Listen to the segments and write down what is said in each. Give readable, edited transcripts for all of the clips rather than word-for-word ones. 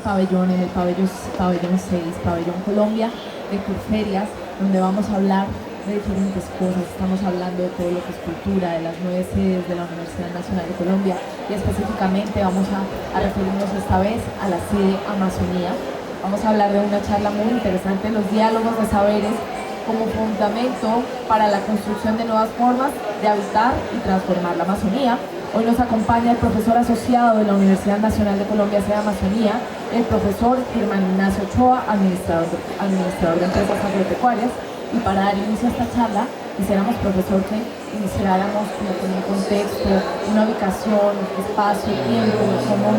pabellones, el pabellón 6, pabellón Colombia, de Curferias, donde vamos a hablar de diferentes cosas. Estamos hablando de todo lo que es cultura, de las 9 sedes de la Universidad Nacional de Colombia, y específicamente vamos a referirnos esta vez a la sede Amazonía. Vamos a hablar de una charla muy interesante, los diálogos de saberes como fundamento para la construcción de nuevas formas de habitar y transformar la Amazonía. Hoy nos acompaña el profesor asociado de la Universidad Nacional de Colombia, sede Amazonía, el profesor Germán Ignacio Ochoa, administrador de empresas agropecuarias. Y para dar inicio a esta charla, quisiéramos, profesor, que iniciáramos con un contexto, una ubicación, espacio, tiempo, cómo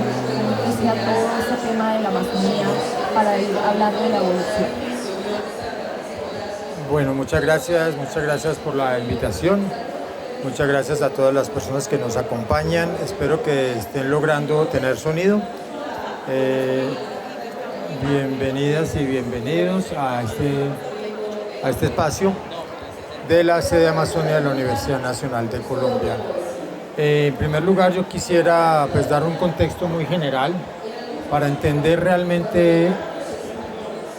inicia todo este tema de la Amazonía para ir hablando de la evolución. Bueno, muchas gracias por la invitación. Muchas gracias a todas las personas que nos acompañan. Espero que estén logrando tener sonido. Bienvenidas y bienvenidos a este espacio de la sede Amazonía de la Universidad Nacional de Colombia. En primer lugar, yo quisiera dar un contexto muy general para entender realmente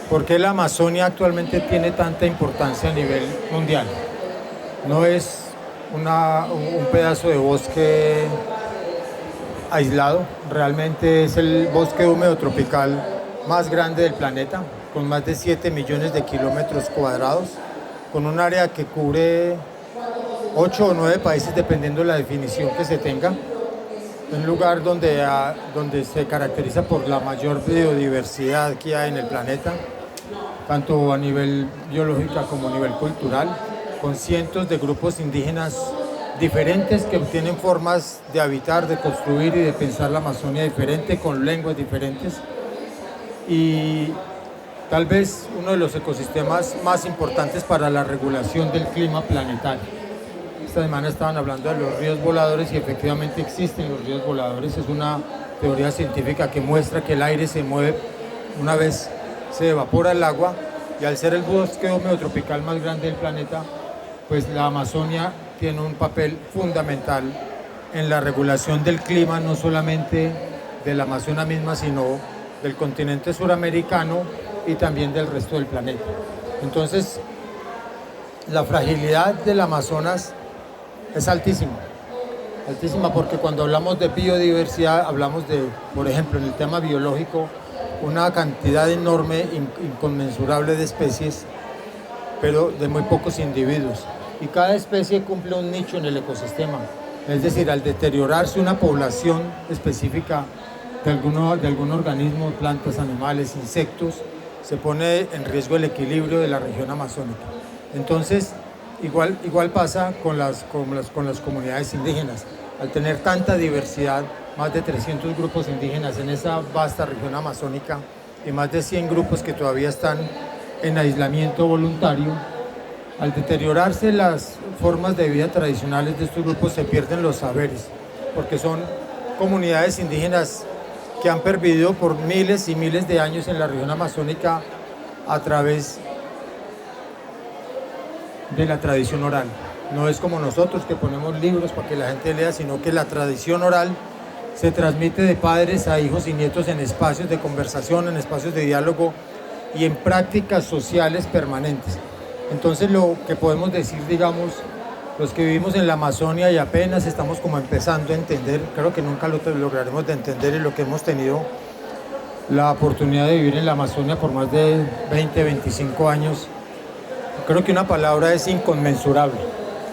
por qué la Amazonia actualmente tiene tanta importancia a nivel mundial. No es un pedazo de bosque aislado, realmente es el bosque húmedo tropical más grande del planeta, con más de 7 millones de kilómetros cuadrados, con un área que cubre 8 o 9 países dependiendo de la definición que se tenga. Un lugar donde se caracteriza por la mayor biodiversidad que hay en el planeta, tanto a nivel biológico como a nivel cultural, con cientos de grupos indígenas diferentes que tienen formas de habitar, de construir y de pensar la Amazonia diferente, con lenguas diferentes. Y tal vez uno de los ecosistemas más importantes para la regulación del clima planetario. Esta semana estaban hablando de los ríos voladores y efectivamente existen los ríos voladores. Es una teoría científica que muestra que el aire se mueve una vez se evapora el agua, y al ser el bosque húmedo tropical más grande del planeta, pues la Amazonia tiene un papel fundamental en la regulación del clima, no solamente de la Amazonia misma, sino del continente suramericano y también del resto del planeta. Entonces, la fragilidad del Amazonas es altísima porque cuando hablamos de biodiversidad, hablamos de, por ejemplo, en el tema biológico, una cantidad enorme, inconmensurable de especies, pero de muy pocos individuos. Y cada especie cumple un nicho en el ecosistema. Es decir, al deteriorarse una población específica de algún organismo, plantas, animales, insectos, se pone en riesgo el equilibrio de la región amazónica. Entonces, igual pasa con las comunidades indígenas. Al tener tanta diversidad, más de 300 grupos indígenas en esa vasta región amazónica y más de 100 grupos que todavía están en aislamiento voluntario, al deteriorarse las formas de vida tradicionales de estos grupos se pierden los saberes, porque son comunidades indígenas que han pervivido por miles y miles de años en la región amazónica a través de la tradición oral. No es como nosotros que ponemos libros para que la gente lea, sino que la tradición oral se transmite de padres a hijos y nietos en espacios de conversación, en espacios de diálogo y en prácticas sociales permanentes. Entonces, lo que podemos decir, digamos, los que vivimos en la Amazonia y apenas estamos como empezando a entender, creo que nunca lo lograremos de entender, y lo que hemos tenido la oportunidad de vivir en la Amazonia por más de 20, 25 años, creo que una palabra es inconmensurable.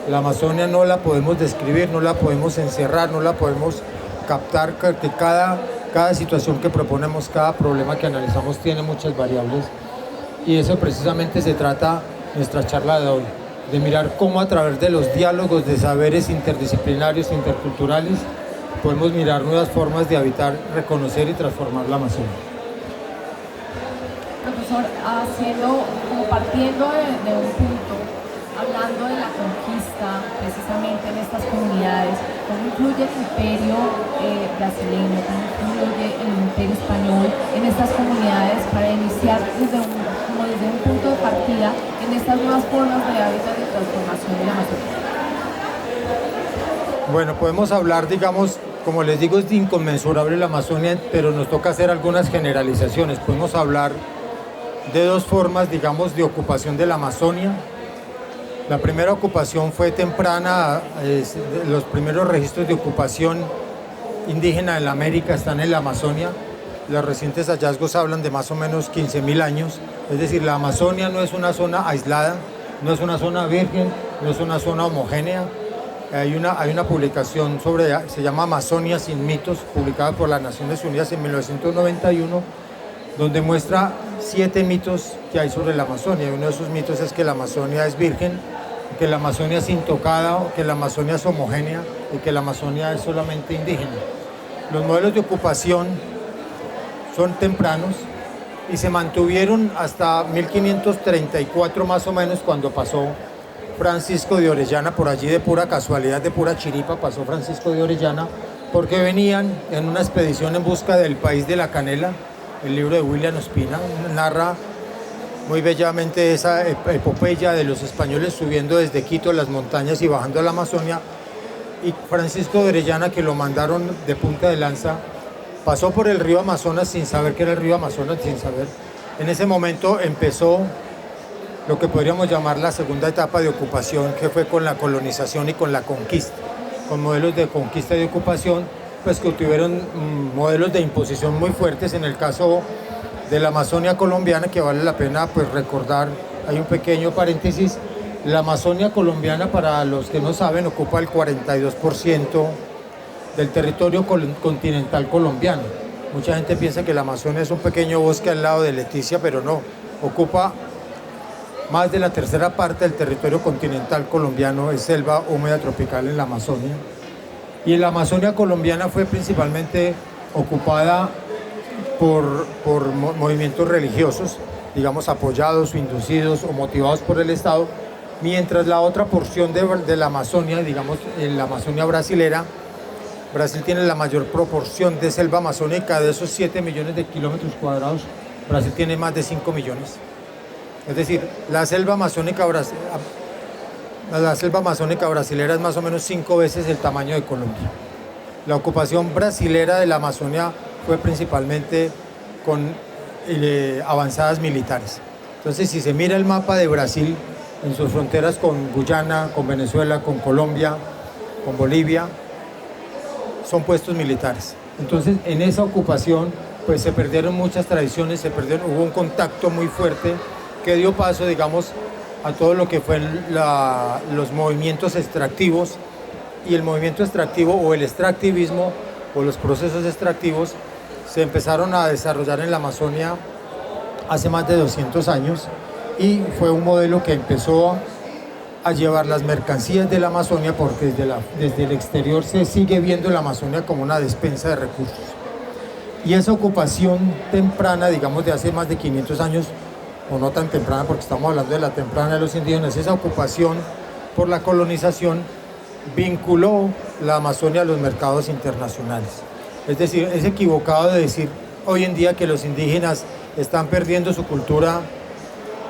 La Amazonia no la podemos describir, no la podemos encerrar, no la podemos captar, que cada situación que proponemos, cada problema que analizamos tiene muchas variables, y eso precisamente se trata nuestra charla de hoy, de mirar cómo a través de los diálogos de saberes interdisciplinarios e interculturales podemos mirar nuevas formas de habitar, reconocer y transformar la Amazonia. Profesor, partiendo de un punto, hablando de la conquista precisamente en estas comunidades, ¿cómo influye el imperio brasileño, cómo influye el imperio español en estas comunidades para iniciar desde un punto de partida en estas nuevas formas de hábitat y transformación de la Amazonía? Bueno, podemos hablar, digamos, como les digo, es inconmensurable la Amazonia, pero nos toca hacer algunas generalizaciones. Podemos hablar de dos formas, digamos, de ocupación de la Amazonia. La primera ocupación fue temprana, los primeros registros de ocupación indígena en la América están en la Amazonia. Los recientes hallazgos hablan de más o menos 15.000 años, es decir, la Amazonia no es una zona aislada, no es una zona virgen, no es una zona homogénea. Hay una publicación se llama Amazonia sin mitos, publicada por las Naciones Unidas en 1991, donde muestra 7 mitos que hay sobre la Amazonia. Uno de esos mitos es que la Amazonia es virgen, que la Amazonia es intocada, que la Amazonia es homogénea y que la Amazonia es solamente indígena. Los modelos de ocupación son tempranos y se mantuvieron hasta 1534 más o menos, cuando pasó Francisco de Orellana por allí, de pura casualidad, de pura chiripa pasó Francisco de Orellana, porque venían en una expedición en busca del país de la canela. El libro de William Ospina narra muy bellamente esa epopeya de los españoles subiendo desde Quito las montañas y bajando a la Amazonia, y Francisco de Orellana, que lo mandaron de punta de lanza, pasó por el río Amazonas sin saber que era el río Amazonas, sin saber. En ese momento empezó lo que podríamos llamar la segunda etapa de ocupación, que fue con la colonización y con la conquista, con modelos de conquista y de ocupación, pues que tuvieron modelos de imposición muy fuertes. En el caso de la Amazonia colombiana, que vale la pena pues recordar, hay un pequeño paréntesis: la Amazonia colombiana, para los que no saben, ocupa el 42% del territorio continental colombiano. Mucha gente piensa que la Amazonia es un pequeño bosque al lado de Leticia, pero no, ocupa más de la tercera parte del territorio continental colombiano, es selva húmeda tropical en la Amazonia. Y la Amazonia colombiana fue principalmente ocupada por movimientos religiosos, digamos, apoyados o inducidos o motivados por el Estado, mientras la otra porción de la Amazonia, digamos, en la Amazonia brasilera, Brasil tiene la mayor proporción de selva amazónica. De esos 7 millones de kilómetros cuadrados, Brasil tiene más de 5 millones. Es decir, la selva amazónica brasilera es más o menos 5 veces el tamaño de Colombia. La ocupación brasilera de la Amazonia fue principalmente con avanzadas militares. Entonces, si se mira el mapa de Brasil en sus fronteras con Guyana, con Venezuela, con Colombia, con Bolivia, son puestos militares. Entonces, en esa ocupación pues se perdieron muchas tradiciones, hubo un contacto muy fuerte que dio paso, digamos, a todo lo que fue los movimientos extractivos. Y el movimiento extractivo o el extractivismo o los procesos extractivos se empezaron a desarrollar en la Amazonia hace más de 200 años, y fue un modelo que empezó a llevar las mercancías de la Amazonia, porque desde el exterior se sigue viendo la Amazonia como una despensa de recursos. Y esa ocupación temprana, digamos, de hace más de 500 años, o no tan temprana porque estamos hablando de la temprana de los indígenas, esa ocupación por la colonización vinculó la Amazonia a los mercados internacionales. Es decir, es equivocado de decir hoy en día que los indígenas están perdiendo su cultura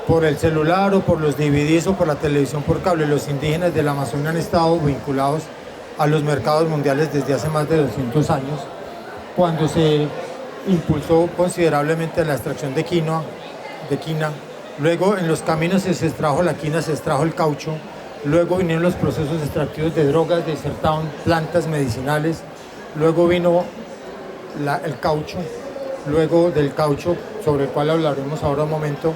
por el celular o por los DVDs o por la televisión por cable. Los indígenas de la Amazonia han estado vinculados a los mercados mundiales desde hace más de 200 años, cuando se impulsó considerablemente la extracción de quina. Luego en los caminos se extrajo la quina, se extrajo el caucho. Luego vinieron los procesos extractivos de drogas, desertaron plantas medicinales. Luego vino el caucho. Luego del caucho, sobre el cual hablaremos ahora un momento,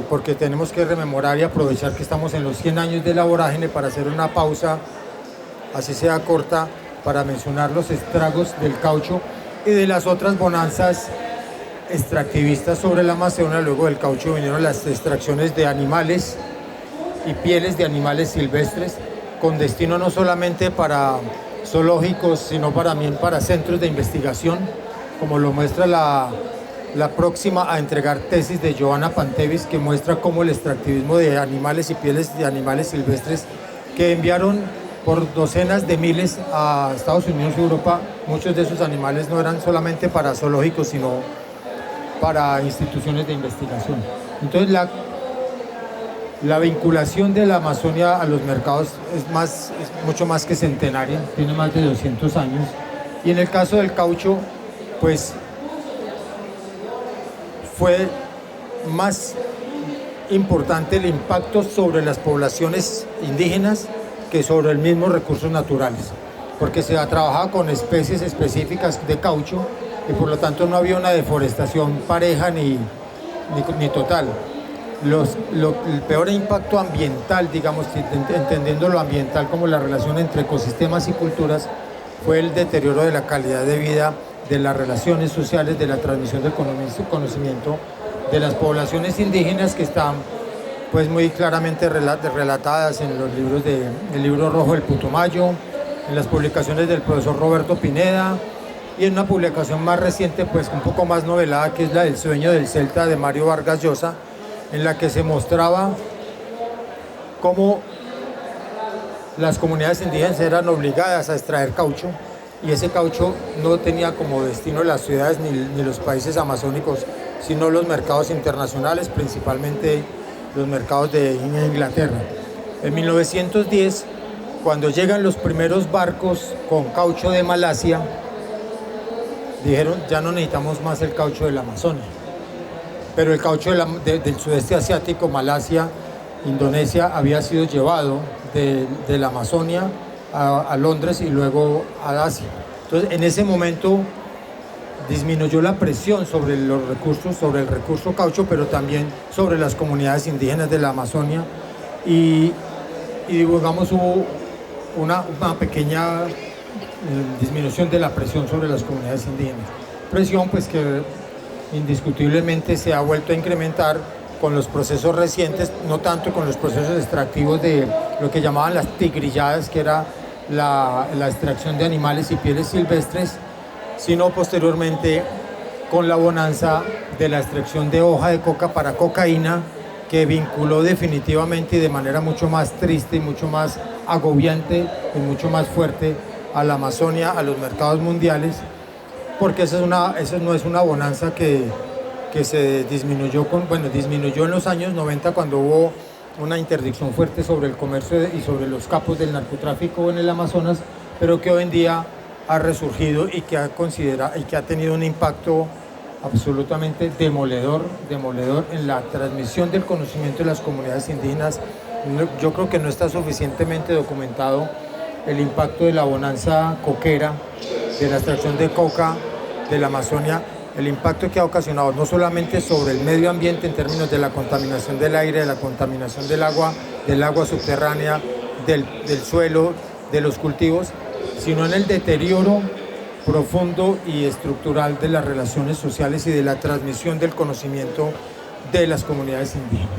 porque tenemos que rememorar y aprovechar que estamos en los 100 años de la vorágine para hacer una pausa, así sea corta, para mencionar los estragos del caucho y de las otras bonanzas extractivistas sobre la Amazonia. Luego del caucho vinieron las extracciones de animales y pieles de animales silvestres, con destino no solamente para zoológicos, sino también para centros de investigación, como lo muestra la próxima a entregar tesis de Joana Pantevis, que muestra cómo el extractivismo de animales y pieles de animales silvestres que enviaron por docenas de miles a Estados Unidos y Europa, muchos de esos animales no eran solamente para zoológicos, sino para instituciones de investigación. Entonces la vinculación de la Amazonia a los mercados es mucho más que centenaria, tiene más de 200 años, Y en el caso del caucho, pues fue más importante el impacto sobre las poblaciones indígenas que sobre el mismo recursos naturales, porque se ha trabajado con especies específicas de caucho y por lo tanto no había una deforestación pareja ni total. El peor impacto ambiental, digamos, entendiendo lo ambiental como la relación entre ecosistemas y culturas, fue el deterioro de la calidad de vida, de las relaciones sociales, de la transmisión del conocimiento de las poblaciones indígenas que están pues muy claramente relatadas en los libros el libro rojo del Putumayo, en las publicaciones del profesor Roberto Pineda y en una publicación más reciente, pues un poco más novelada, que es la del sueño del Celta de Mario Vargas Llosa, en la que se mostraba cómo las comunidades indígenas eran obligadas a extraer caucho y ese caucho no tenía como destino las ciudades ni los países amazónicos, sino los mercados internacionales, principalmente los mercados de Inglaterra. En 1910, cuando llegan los primeros barcos con caucho de Malasia, dijeron, ya no necesitamos más el caucho de la Amazonia. Pero el caucho del sudeste asiático, Malasia, Indonesia, había sido llevado de la Amazonia a Londres y luego a Asia. Entonces, en ese momento disminuyó la presión sobre los recursos, sobre el recurso caucho, pero también sobre las comunidades indígenas de la Amazonia y digamos hubo una pequeña disminución de la presión sobre las comunidades indígenas. Presión pues que indiscutiblemente se ha vuelto a incrementar con los procesos recientes, no tanto con los procesos extractivos de lo que llamaban las tigrilladas, que era la extracción de animales y pieles silvestres, sino posteriormente con la bonanza de la extracción de hoja de coca para cocaína, que vinculó definitivamente y de manera mucho más triste y mucho más agobiante y mucho más fuerte a la Amazonia, a los mercados mundiales, porque eso no es una bonanza que se disminuyó, disminuyó en los años 90 cuando hubo una interdicción fuerte sobre el comercio y sobre los capos del narcotráfico en el Amazonas, pero que hoy en día ha resurgido y que ha tenido un impacto absolutamente demoledor en la transmisión del conocimiento de las comunidades indígenas. Yo creo que no está suficientemente documentado el impacto de la bonanza coquera, de la extracción de coca de la Amazonia, el impacto que ha ocasionado no solamente sobre el medio ambiente en términos de la contaminación del aire, de la contaminación del agua subterránea, del suelo, de los cultivos, sino en el deterioro profundo y estructural de las relaciones sociales y de la transmisión del conocimiento de las comunidades indígenas.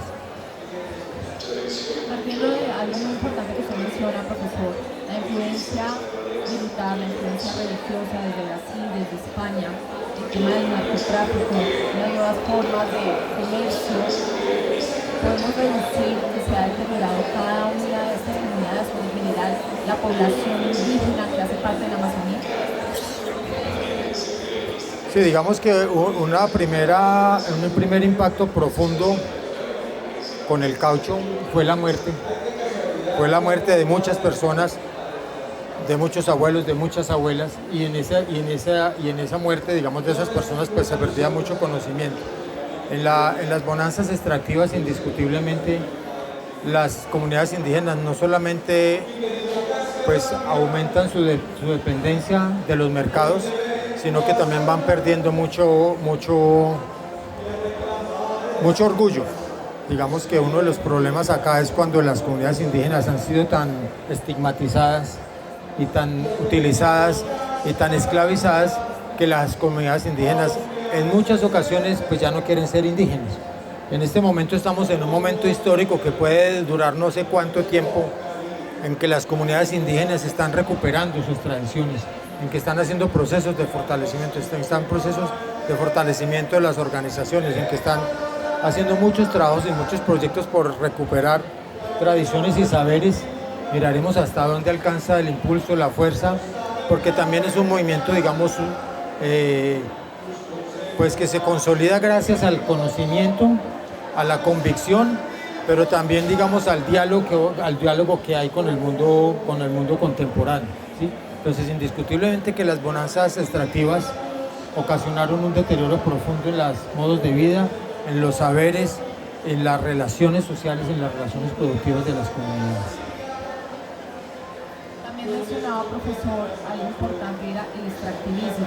Partiendo de algo muy importante que usted menciona, profesor, la influencia militar, la influencia religiosa desde Brasil, desde España, el tema del narcotráfico, las nuevas formas de comercio, podemos deducir que se ha deteriorado cada una de estas comunidades o en general la población indígena que hace parte de la Amazonía. Sí, digamos que un primer impacto profundo con el caucho fue la muerte de muchas personas, de muchos abuelos, de muchas abuelas, y en esa muerte, digamos, de esas personas, pues se perdía mucho conocimiento. En las bonanzas extractivas, indiscutiblemente, las comunidades indígenas no solamente pues aumentan su dependencia de los mercados, sino que también van perdiendo mucho orgullo. Digamos que uno de los problemas acá es cuando las comunidades indígenas han sido tan estigmatizadas y tan utilizadas y tan esclavizadas que las comunidades indígenas en muchas ocasiones pues ya no quieren ser indígenas. En este momento estamos en un momento histórico que puede durar no sé cuánto tiempo, en que las comunidades indígenas están recuperando sus tradiciones, en que están haciendo procesos de fortalecimiento, están procesos de fortalecimiento de las organizaciones, en que están haciendo muchos trabajos y muchos proyectos por recuperar tradiciones y saberes. Miraremos hasta dónde alcanza el impulso, la fuerza, porque también es un movimiento, digamos, pues que se consolida gracias al conocimiento, a la convicción, pero también, digamos, al diálogo que hay con el mundo contemporáneo, ¿sí? Entonces, indiscutiblemente que las bonanzas extractivas ocasionaron un deterioro profundo en los modos de vida, en los saberes, en las relaciones sociales, en las relaciones productivas de las comunidades. También mencionaba, profesor, algo importante era el extractivismo.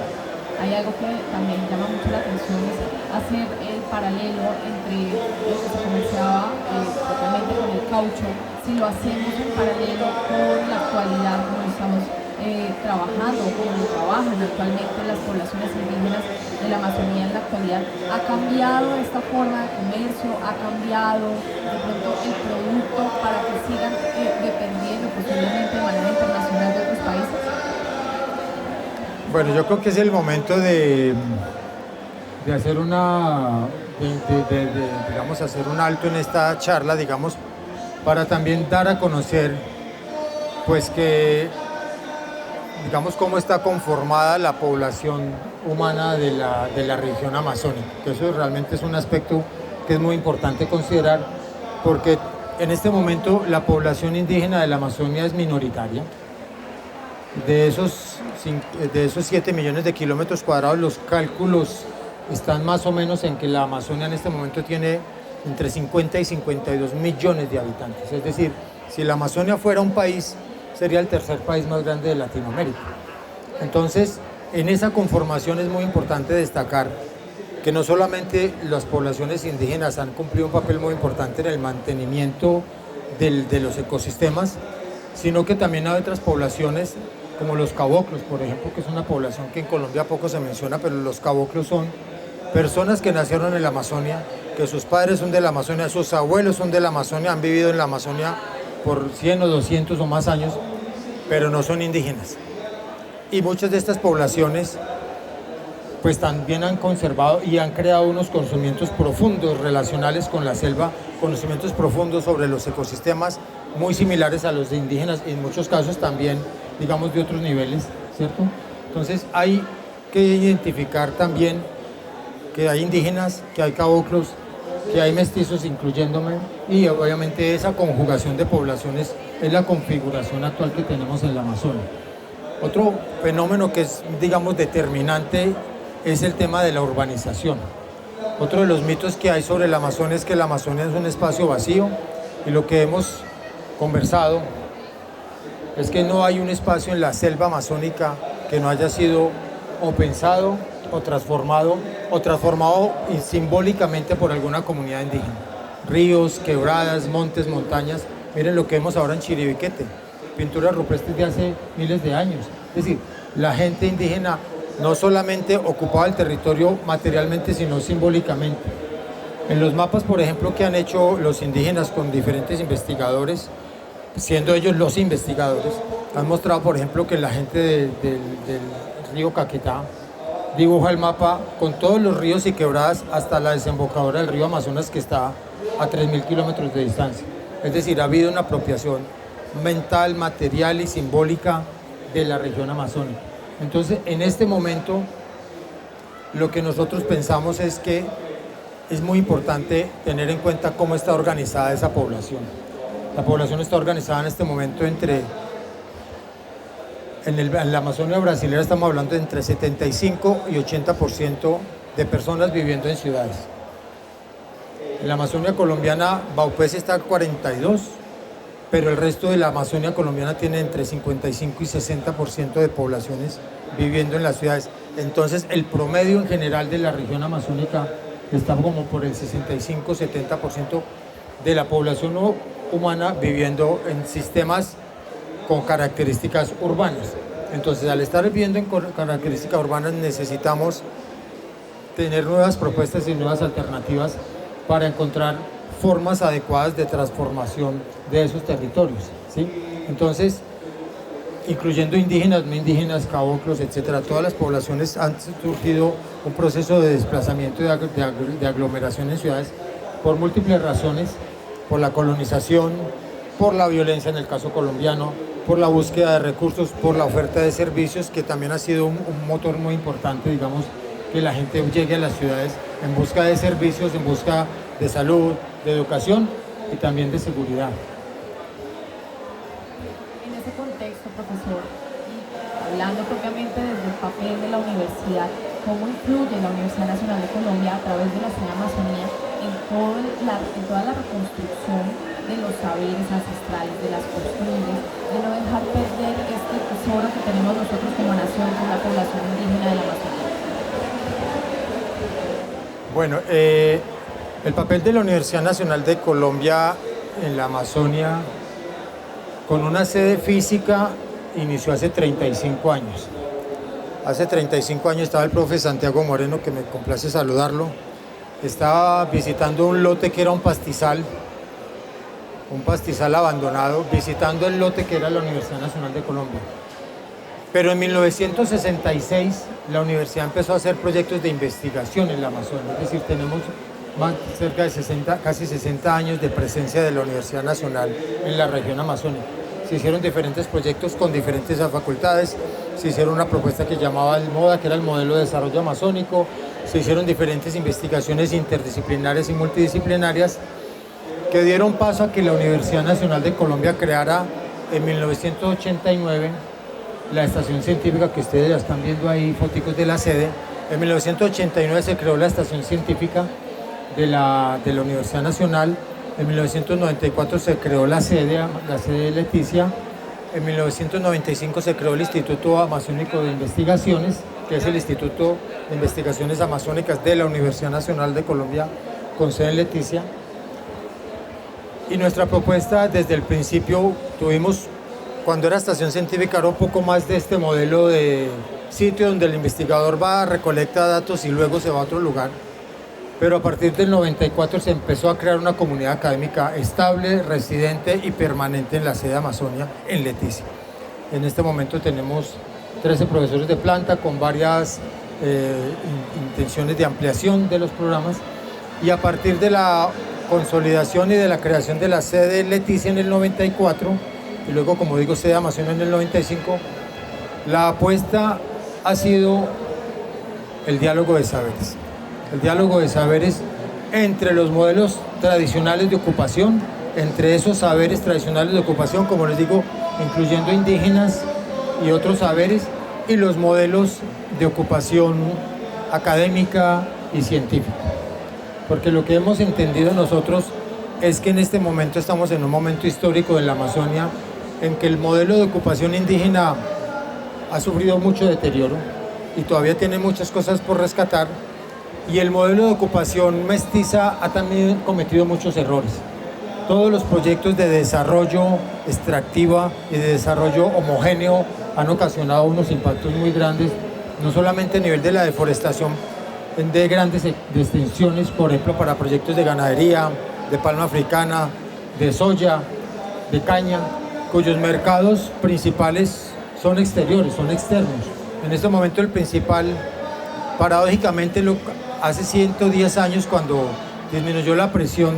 Hay algo que también llama mucho la atención, es hacer el paralelo entre lo que se comerciaba propiamente con el caucho, si lo hacemos en paralelo con la actualidad, como estamos trabajando, como lo trabajan actualmente las poblaciones indígenas de la Amazonía en la actualidad. ¿Ha cambiado esta forma de comercio? ¿Ha cambiado de pronto el producto para que sigan dependiendo posiblemente de manera internacional de otros países? Bueno, yo creo que es el momento de hacer digamos, hacer un alto en esta charla, digamos, para también dar a conocer, pues, que, digamos, cómo está conformada la población humana de la región amazónica, que eso realmente es un aspecto que es muy importante considerar, porque en este momento la población indígena de la Amazonia es minoritaria. De esos 7 millones de kilómetros cuadrados, los cálculos están más o menos en que la Amazonia en este momento tiene entre 50 y 52 millones de habitantes. Es decir, si la Amazonia fuera un país, sería el tercer país más grande de Latinoamérica. Entonces, en esa conformación es muy importante destacar que no solamente las poblaciones indígenas han cumplido un papel muy importante en el mantenimiento de los ecosistemas, sino que también hay otras poblaciones como los caboclos, por ejemplo, que es una población que en Colombia poco se menciona, pero los caboclos son personas que nacieron en la Amazonia, que sus padres son de la Amazonia, sus abuelos son de la Amazonia, han vivido en la Amazonia por 100 o 200 o más años, pero no son indígenas. Y muchas de estas poblaciones pues también han conservado y han creado unos conocimientos profundos relacionales con la selva, conocimientos profundos sobre los ecosistemas, muy similares a los de indígenas y en muchos casos también, digamos, de otros niveles, ¿cierto? Entonces hay que identificar también que hay indígenas, que hay caboclos, que hay mestizos, incluyéndome, y obviamente esa conjugación de poblaciones es la configuración actual que tenemos en la Amazonia. Otro fenómeno que es, digamos, determinante es el tema de la urbanización. Otro de los mitos que hay sobre la Amazonia es que la Amazonia es un espacio vacío, y lo que hemos conversado es que no hay un espacio en la selva amazónica que no haya sido o pensado o transformado simbólicamente por alguna comunidad indígena. Ríos, quebradas, montes, montañas. Miren lo que vemos ahora en Chiribiquete, pinturas rupestres de hace miles de años. Es decir, la gente indígena no solamente ocupaba el territorio materialmente, sino simbólicamente. En los mapas, por ejemplo, que han hecho los indígenas con diferentes investigadores, siendo ellos los investigadores, han mostrado, por ejemplo, que la gente del río Caquetá dibuja el mapa con todos los ríos y quebradas hasta la desembocadura del río Amazonas, que está a 3.000 kilómetros de distancia. Es decir, ha habido una apropiación mental, material y simbólica de la región amazónica. Entonces, en este momento, lo que nosotros pensamos es que es muy importante tener en cuenta cómo está organizada esa población. La población está organizada en este momento en la Amazonia brasilera estamos hablando de entre 75 y 80% de personas viviendo en ciudades. En la Amazonia colombiana, Baupés está a 42%, pero el resto de la Amazonia colombiana tiene entre 55 y 60% de poblaciones viviendo en las ciudades. Entonces, el promedio en general de la región amazónica está como por el 65-70% de la población humana viviendo en sistemas con características urbanas. Entonces, al estar viviendo en características urbanas, necesitamos tener nuevas propuestas y nuevas alternativas para encontrar formas adecuadas de transformación de esos territorios, ¿sí? Entonces, incluyendo indígenas, no indígenas, caboclos, etcétera, todas las poblaciones han surgido un proceso de desplazamiento de aglomeración en ciudades por múltiples razones, por la colonización, por la violencia en el caso colombiano, por la búsqueda de recursos, por la oferta de servicios, que también ha sido un motor muy importante, digamos, que la gente llegue a las ciudades en busca de servicios, en busca de salud, de educación y también de seguridad. En ese contexto, profesor, hablando propiamente desde el papel de la universidad, cómo influye la Universidad Nacional de Colombia a través de la sede Amazonía en toda la reconstrucción de los saberes ancestrales, de las costumbres, de no dejar perder este tesoro que tenemos nosotros como nación, con la población indígena de la Amazonía. Bueno, el papel de la Universidad Nacional de Colombia en la Amazonia, con una sede física, inició hace 35 años. Hace 35 años estaba el profe Santiago Moreno, que me complace saludarlo. Estaba visitando un lote que era un pastizal abandonado, visitando el lote que era la Universidad Nacional de Colombia. Pero en 1966 la universidad empezó a hacer proyectos de investigación en la Amazonia, es decir, tenemos cerca de casi 60 años de presencia de la Universidad Nacional en la región amazónica. Se hicieron diferentes proyectos con diferentes facultades, se hicieron una propuesta que llamaba el MODA, que era el Modelo de Desarrollo Amazónico, se hicieron diferentes investigaciones interdisciplinarias y multidisciplinarias que dieron paso a que la Universidad Nacional de Colombia creara en 1989 la estación científica que ustedes ya están viendo ahí, foticos de la sede. En 1989 se creó la estación científica de la Universidad Nacional. En 1994 se creó la sede de Leticia. En 1995 se creó el Instituto Amazónico de Investigaciones, que es el Instituto de Investigaciones Amazónicas de la Universidad Nacional de Colombia, con sede en Leticia. Y nuestra propuesta desde el principio tuvimos, cuando era estación científica, era un poco más de este modelo de sitio donde el investigador va, recolecta datos y luego se va a otro lugar. Pero a partir del 94 se empezó a crear una comunidad académica estable, residente y permanente en la sede Amazonia, en Leticia. En este momento tenemos 13 profesores de planta con varias intenciones de ampliación de los programas, y a partir de la consolidación y de la creación de la sede Leticia en el 94 y luego, como digo, sede Amazonia en el 95, la apuesta ha sido el diálogo de saberes. El diálogo de saberes entre los modelos tradicionales de ocupación, entre esos saberes tradicionales de ocupación, como les digo, incluyendo indígenas y otros saberes, y los modelos de ocupación académica y científica. Porque lo que hemos entendido nosotros es que en este momento estamos en un momento histórico en la Amazonia en que el modelo de ocupación indígena ha sufrido mucho deterioro y todavía tiene muchas cosas por rescatar, y el modelo de ocupación mestiza ha también cometido muchos errores. Todos los proyectos de desarrollo extractiva y de desarrollo homogéneo han ocasionado unos impactos muy grandes, no solamente a nivel de la deforestación de grandes extensiones, por ejemplo, para proyectos de ganadería, de palma africana, de soya, de caña, cuyos mercados principales son exteriores, son externos. En este momento el principal, paradójicamente, hace 110 años, cuando disminuyó la presión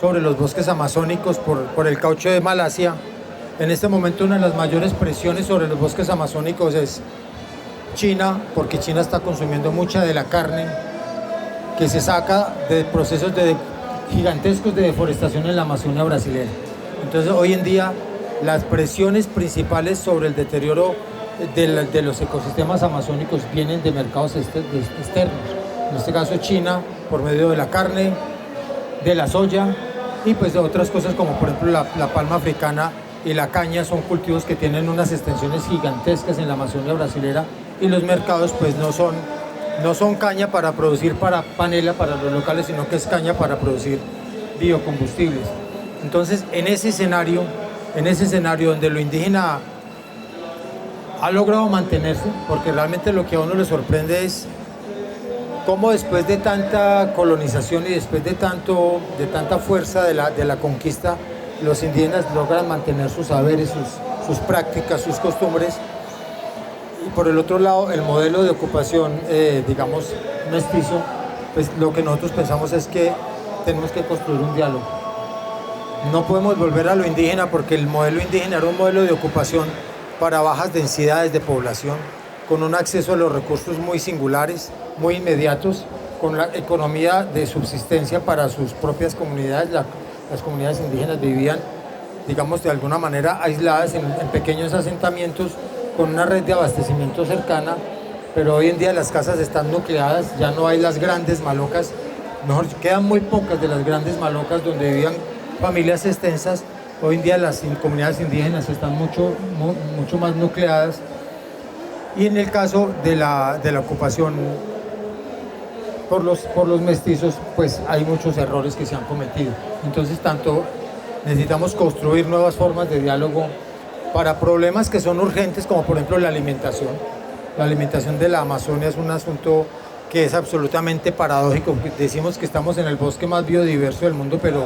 sobre los bosques amazónicos por el caucho de Malasia, en este momento una de las mayores presiones sobre los bosques amazónicos es China, porque China está consumiendo mucha de la carne que se saca de procesos gigantescos de deforestación en la Amazonia brasileña. Entonces, hoy en día, las presiones principales sobre el deterioro de los ecosistemas amazónicos vienen de mercados externos. En este caso, China, por medio de la carne, de la soya y pues de otras cosas como, por ejemplo, la palma africana y la caña. Son cultivos que tienen unas extensiones gigantescas en la Amazonia brasilera, y los mercados pues no son caña para producir para panela para los locales, sino que es caña para producir biocombustibles. Entonces, en ese escenario donde lo indígena ha logrado mantenerse, porque realmente lo que a uno le sorprende es cómo después de tanta colonización y después de tanta fuerza de la conquista, los indígenas logran mantener sus saberes, sus prácticas, sus costumbres. Y por el otro lado, el modelo de ocupación, digamos, mestizo, pues lo que nosotros pensamos es que tenemos que construir un diálogo. No podemos volver a lo indígena, porque el modelo indígena era un modelo de ocupación para bajas densidades de población, con un acceso a los recursos muy singulares, muy inmediatos, con la economía de subsistencia para sus propias comunidades. Las comunidades indígenas vivían, digamos, de alguna manera aisladas en pequeños asentamientos con una red de abastecimiento cercana, pero hoy en día las casas están nucleadas, ya no hay las grandes malocas, mejor quedan muy pocas de las grandes malocas donde vivían familias extensas. Hoy en día las comunidades indígenas están mucho más nucleadas, y en el caso de la ocupación por los mestizos, pues hay muchos errores que se han cometido. Entonces, tanto necesitamos construir nuevas formas de diálogo para problemas que son urgentes, como por ejemplo la alimentación. La alimentación de la Amazonia es un asunto que es absolutamente paradójico. Decimos que estamos en el bosque más biodiverso del mundo, pero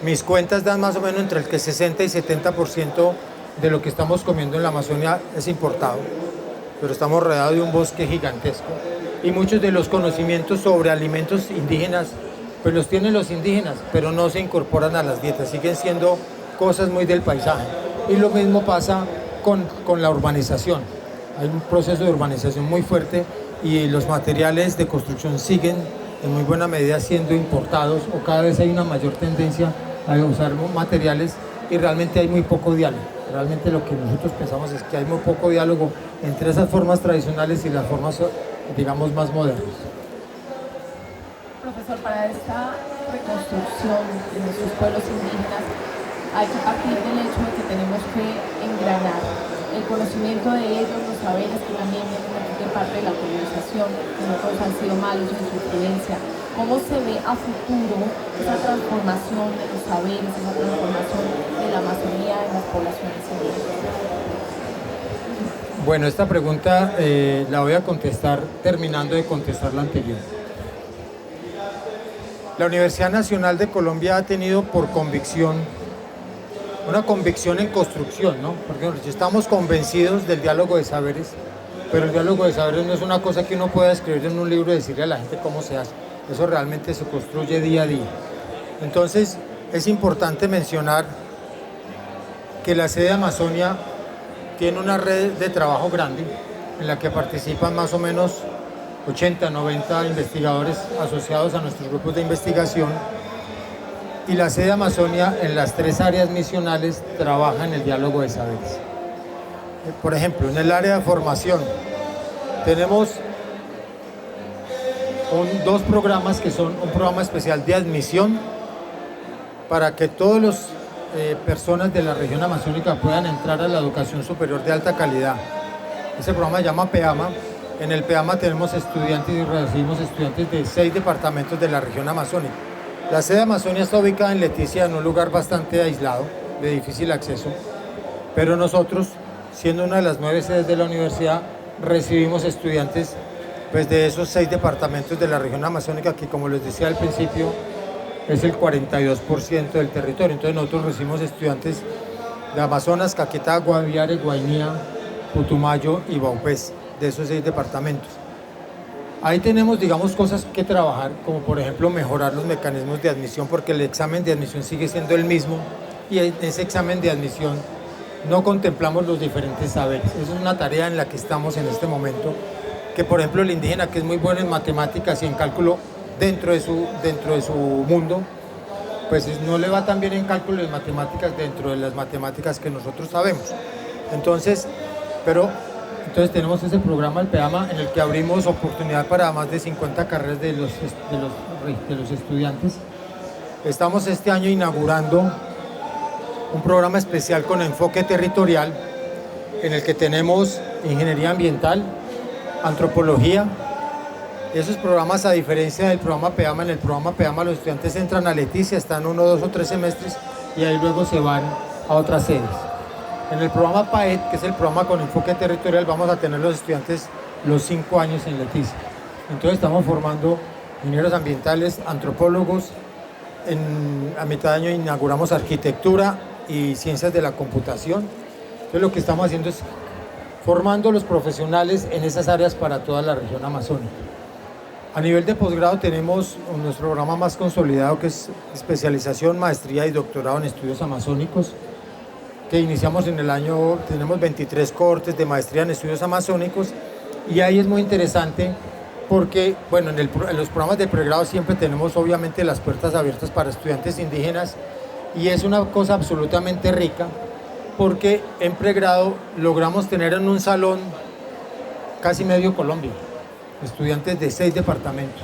mis cuentas dan más o menos entre el que 60 y 70% de lo que estamos comiendo en la Amazonia es importado. Pero estamos rodeados de un bosque gigantesco. Y muchos de los conocimientos sobre alimentos indígenas, pues los tienen los indígenas, pero no se incorporan a las dietas, siguen siendo cosas muy del paisaje. Y lo mismo pasa con la urbanización. Hay un proceso de urbanización muy fuerte y los materiales de construcción siguen en muy buena medida siendo importados, o cada vez hay una mayor tendencia a usar materiales, y realmente hay muy poco diálogo. Realmente lo que nosotros pensamos es que hay muy poco diálogo entre esas formas tradicionales y las formas, digamos, más modernas. Profesor, para esta reconstrucción de nuestros pueblos indígenas hay que partir del hecho de que tenemos que engranar el conocimiento de ellos, los saberes que también vienen de parte de la colonización, que no todos han sido malos en su influencia. ¿Cómo se ve a futuro esa transformación de los saberes, esa transformación de la Amazonía en las poblaciones indígenas? Bueno, esta pregunta la voy a contestar terminando de contestar la anterior. La Universidad Nacional de Colombia ha tenido por convicción, una convicción en construcción, ¿no? Porque estamos convencidos del diálogo de saberes, pero el diálogo de saberes no es una cosa que uno pueda escribir en un libro y decirle a la gente cómo se hace. Eso realmente se construye día a día. Entonces, es importante mencionar que la sede de Amazonia tiene una red de trabajo grande en la que participan más o menos 80, 90 investigadores asociados a nuestros grupos de investigación, y la sede de Amazonia en las 3 áreas misionales trabaja en el diálogo de saberes. Por ejemplo, en el área de formación tenemos 2 programas que son un programa especial de admisión para que todas las personas de la región amazónica puedan entrar a la educación superior de alta calidad. Ese programa se llama PEAMA. En el PEAMA tenemos estudiantes y recibimos estudiantes de 6 departamentos de la región amazónica. La sede de Amazonia está ubicada en Leticia, en un lugar bastante aislado, de difícil acceso, pero nosotros, siendo una de las 9 sedes de la universidad, recibimos estudiantes pues, de esos 6 departamentos de la región amazónica, que como les decía al principio, es el 42% del territorio. Entonces nosotros recibimos estudiantes de Amazonas, Caquetá, Guaviare, Guainía, Putumayo y Vaupés, de esos 6 departamentos. Ahí tenemos, digamos, cosas que trabajar, como por ejemplo mejorar los mecanismos de admisión, porque el examen de admisión sigue siendo el mismo, y en ese examen de admisión no contemplamos los diferentes saberes. Esa es una tarea en la que estamos en este momento, que por ejemplo el indígena, que es muy bueno en matemáticas y en cálculo dentro de su mundo, pues no le va tan bien en cálculo y en matemáticas dentro de las matemáticas que nosotros sabemos. Entonces tenemos ese programa, el PEAMA, en el que abrimos oportunidad para más de 50 carreras de los estudiantes. Estamos este año inaugurando un programa especial con enfoque territorial, en el que tenemos ingeniería ambiental, antropología. Esos programas, a diferencia del programa PEAMA, en el programa PEAMA los estudiantes entran a Leticia, están 1, 2 o 3 semestres y ahí luego se van a otras sedes. En el programa PAET, que es el programa con enfoque territorial, vamos a tener los estudiantes los 5 años en Leticia. Entonces estamos formando ingenieros ambientales, antropólogos. A mitad de año inauguramos arquitectura y ciencias de la computación. Entonces lo que estamos haciendo es formando los profesionales en esas áreas para toda la región amazónica. A nivel de posgrado tenemos nuestro programa más consolidado, que es especialización, maestría y doctorado en estudios amazónicos, que iniciamos en el año, tenemos 23 cohortes de maestría en estudios amazónicos, y ahí es muy interesante porque, bueno, en los programas de pregrado siempre tenemos obviamente las puertas abiertas para estudiantes indígenas, y es una cosa absolutamente rica porque en pregrado logramos tener en un salón casi medio Colombia, estudiantes de 6 departamentos,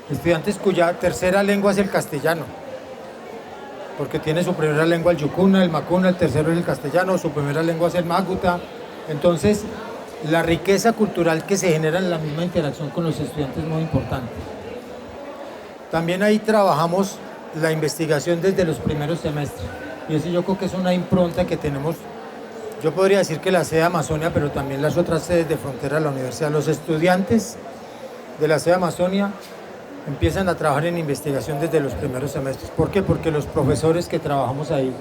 estudiantes cuya tercera lengua es el castellano, porque tiene su primera lengua el yucuna, el macuna, el tercero es el castellano, su primera lengua es el maguta. Entonces, la riqueza cultural que se genera en la misma interacción con los estudiantes es muy importante. También ahí trabajamos la investigación desde los primeros semestres, y eso yo creo que es una impronta que tenemos. Yo podría decir que la sede Amazonia, pero también las otras sedes de frontera de la universidad. Los estudiantes de la sede Amazonia empiezan a trabajar en investigación desde los primeros semestres. ¿Por qué? Porque los profesores que trabajamos ahí,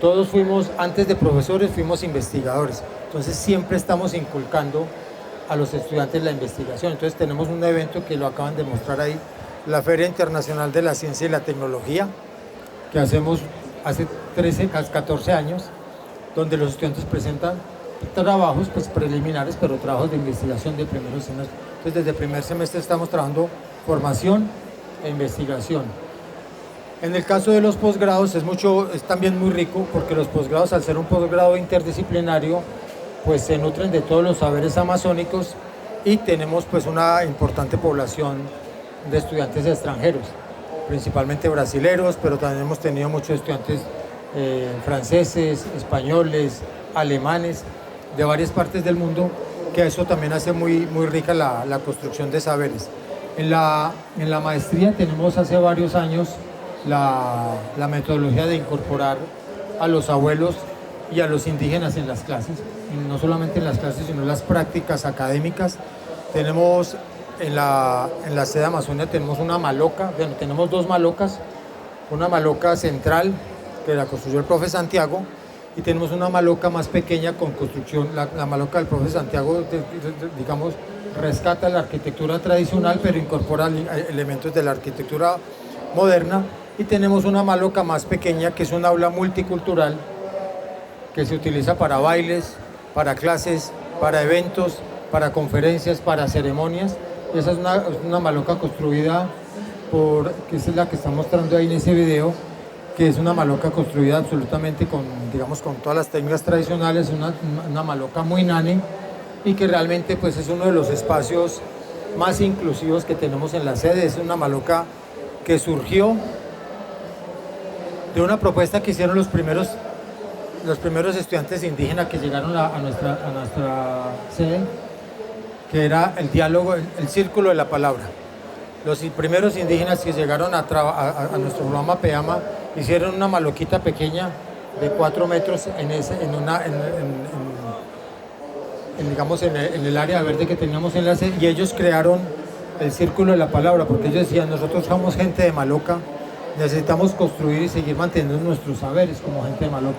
todos fuimos, antes de profesores, fuimos investigadores. Entonces siempre estamos inculcando a los estudiantes la investigación. Entonces tenemos un evento que lo acaban de mostrar ahí, la Feria Internacional de la Ciencia y la Tecnología, que hacemos hace 14 años, donde los estudiantes presentan trabajos pues, preliminares, pero trabajos de investigación de primeros semestres. Entonces desde el primer semestre estamos trabajando formación e investigación. En el caso de los posgrados es también muy rico, porque los posgrados, al ser un posgrado interdisciplinario, pues se nutren de todos los saberes amazónicos, y tenemos pues una importante población de estudiantes extranjeros, principalmente brasileros, pero también hemos tenido muchos estudiantes franceses, españoles, alemanes, de varias partes del mundo, que eso también hace muy rica la construcción de saberes. En la maestría tenemos hace varios años la metodología de incorporar a los abuelos y a los indígenas en las clases, y no solamente en las clases, sino en las prácticas académicas. Tenemos en la sede Amazonia tenemos una maloca, bueno, tenemos 2 malocas, una maloca central que la construyó el profe Santiago, y tenemos una maloca más pequeña con construcción. La maloca del profe Santiago, digamos, rescata la arquitectura tradicional, pero incorpora elementos de la arquitectura moderna. Y tenemos una maloca más pequeña, que es un aula multicultural, que se utiliza para bailes, para clases, para eventos, para conferencias, para ceremonias. Esa es una maloca construida que es la que está mostrando ahí en ese video, que es una maloca construida absolutamente con todas las técnicas tradicionales, una maloca muy nani, y que realmente pues es uno de los espacios más inclusivos que tenemos en la sede. Es una maloca que surgió de una propuesta que hicieron los primeros estudiantes indígenas que llegaron a nuestra sede, que era el diálogo, el círculo de la palabra. Los primeros indígenas que llegaron a nuestro programa PEAMA hicieron una maloquita pequeña de 4 metros en el área verde que teníamos en la sede, y ellos crearon el círculo de la palabra, porque ellos decían: nosotros somos gente de maloca, necesitamos construir y seguir manteniendo nuestros saberes como gente de maloca.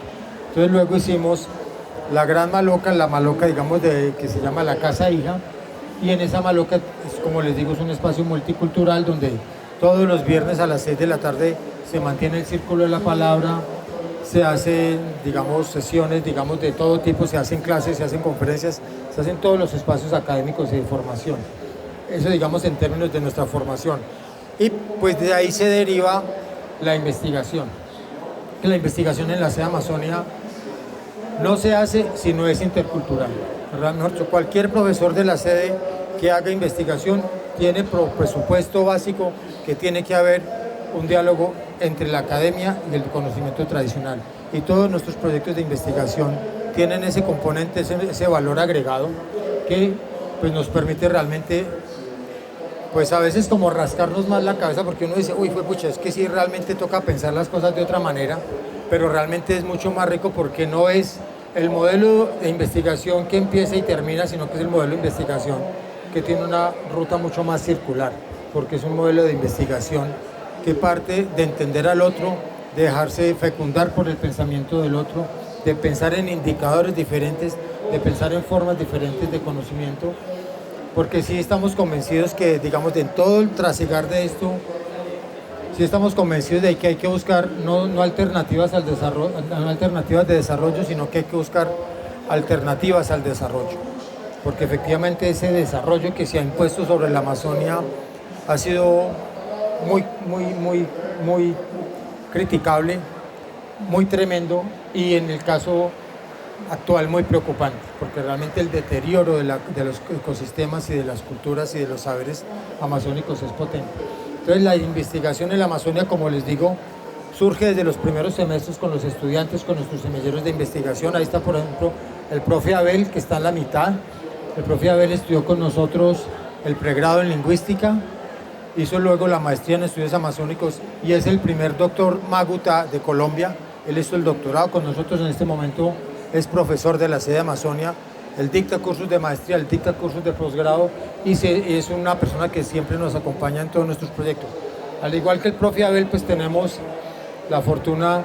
Entonces luego hicimos la gran maloca, la maloca que se llama la Casa Hija, y en esa maloca, como les digo, es un espacio multicultural donde todos los viernes a las 6 de la tarde se mantiene el círculo de la palabra, se hacen, sesiones, de todo tipo, se hacen clases, se hacen conferencias, se hacen todos los espacios académicos y de formación. Eso, en términos de nuestra formación. Y pues de ahí se deriva la investigación. Que la investigación en la sede Amazonia no se hace si no es intercultural. Cualquier profesor de la sede que haga investigación tiene presupuesto básico que tiene que haber un diálogo entre la academia y el conocimiento tradicional. Y todos nuestros proyectos de investigación tienen ese componente, ese valor agregado que pues, nos permite realmente, pues a veces como rascarnos más la cabeza, porque uno dice: uy, pucha, es que sí realmente toca pensar las cosas de otra manera, pero realmente es mucho más rico, porque no es el modelo de investigación que empieza y termina, sino que es el modelo de investigación que tiene una ruta mucho más circular, porque es un modelo de investigación que parte de entender al otro, de dejarse fecundar por el pensamiento del otro, de pensar en indicadores diferentes, de pensar en formas diferentes de conocimiento, porque sí estamos convencidos que, de todo el trasigar de esto, sí estamos convencidos de que hay que buscar no alternativas al desarrollo, no alternativas de desarrollo, sino que hay que buscar alternativas al desarrollo, porque efectivamente ese desarrollo que se ha impuesto sobre la Amazonia ha sido muy criticable, muy tremendo, y en el caso actual muy preocupante, porque realmente el deterioro de los ecosistemas y de las culturas y de los saberes amazónicos es potente. Entonces la investigación en la Amazonia, como les digo, surge desde los primeros semestres con los estudiantes, con nuestros semilleros de investigación. Ahí está, por ejemplo, el profe Abel, que está en la mitad. El profe Abel estudió con nosotros el pregrado en lingüística, hizo luego la maestría en estudios amazónicos y es el primer doctor Maguta de Colombia. Él hizo el doctorado con nosotros en este momento, es profesor de la sede de Amazonia, él dicta cursos de maestría, él dicta cursos de posgrado y es una persona que siempre nos acompaña en todos nuestros proyectos. Al igual que el profe Abel, pues tenemos la fortuna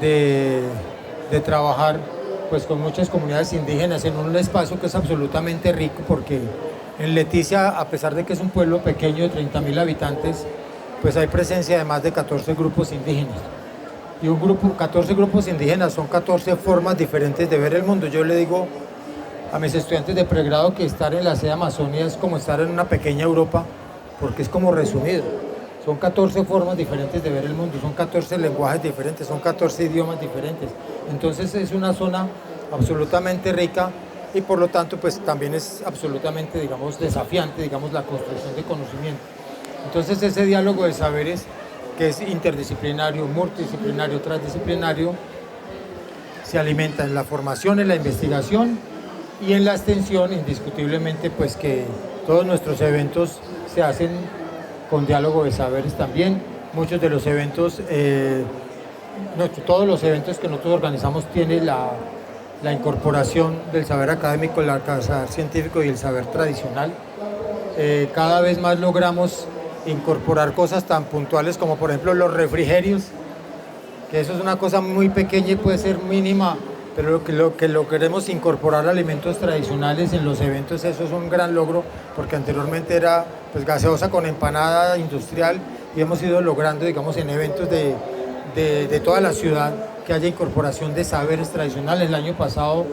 de trabajar pues con muchas comunidades indígenas en un espacio que es absolutamente rico, porque en Leticia, a pesar de que es un pueblo pequeño de 30.000 habitantes, pues hay presencia de más de 14 grupos indígenas. Y 14 grupos indígenas son 14 formas diferentes de ver el mundo. Yo le digo a mis estudiantes de pregrado que estar en la sede Amazonia es como estar en una pequeña Europa, porque es como resumido. Son 14 formas diferentes de ver el mundo, son 14 lenguajes diferentes, son 14 idiomas diferentes. Entonces es una zona absolutamente rica y por lo tanto pues también es absolutamente, digamos, desafiante, digamos, la construcción de conocimiento. Entonces ese diálogo de saberes, que es interdisciplinario, multidisciplinario, transdisciplinario, se alimenta en la formación, en la investigación y en la extensión, indiscutiblemente, pues que todos nuestros eventos se hacen con diálogo de saberes también. Muchos de los eventos, todos los eventos que nosotros organizamos tienen la incorporación del saber académico, el saber científico y el saber tradicional. Cada vez más logramos incorporar cosas tan puntuales como por ejemplo los refrigerios, que eso es una cosa muy pequeña y puede ser mínima, pero lo que lo queremos incorporar alimentos tradicionales en los eventos, eso es un gran logro, porque anteriormente era pues gaseosa con empanada industrial y hemos ido logrando, digamos, en eventos de toda la ciudad que haya incorporación de saberes tradicionales. El año pasado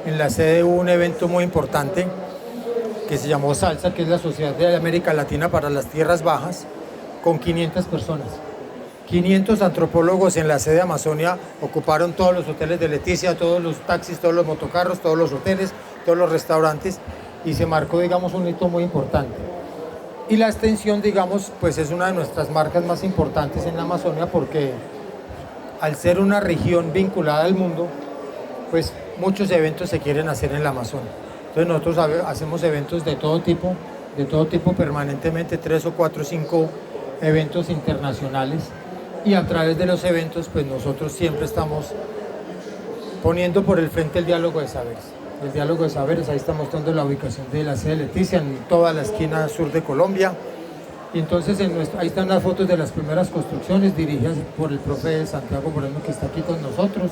en la sede hubo un evento muy importante que se llamó SALSA, que es la Sociedad de América Latina para las Tierras Bajas, con 500 personas. 500 antropólogos en la sede Amazonia ocuparon todos los hoteles de Leticia, todos los taxis, todos los motocarros, todos los hoteles, todos los restaurantes, y se marcó, digamos, un hito muy importante. Y la extensión, digamos, pues es una de nuestras marcas más importantes en la Amazonia, porque al ser una región vinculada al mundo, pues muchos eventos se quieren hacer en la Amazonia. Entonces nosotros hacemos eventos de todo tipo permanentemente, 3 o 4 o 5 eventos internacionales, y a través de los eventos pues nosotros siempre estamos poniendo por el frente el diálogo de saberes. El diálogo de saberes, ahí está mostrando la ubicación de la sede Leticia en toda la esquina sur de Colombia. Y entonces ahí están las fotos de las primeras construcciones dirigidas por el profe Santiago Moreno, que está aquí con nosotros.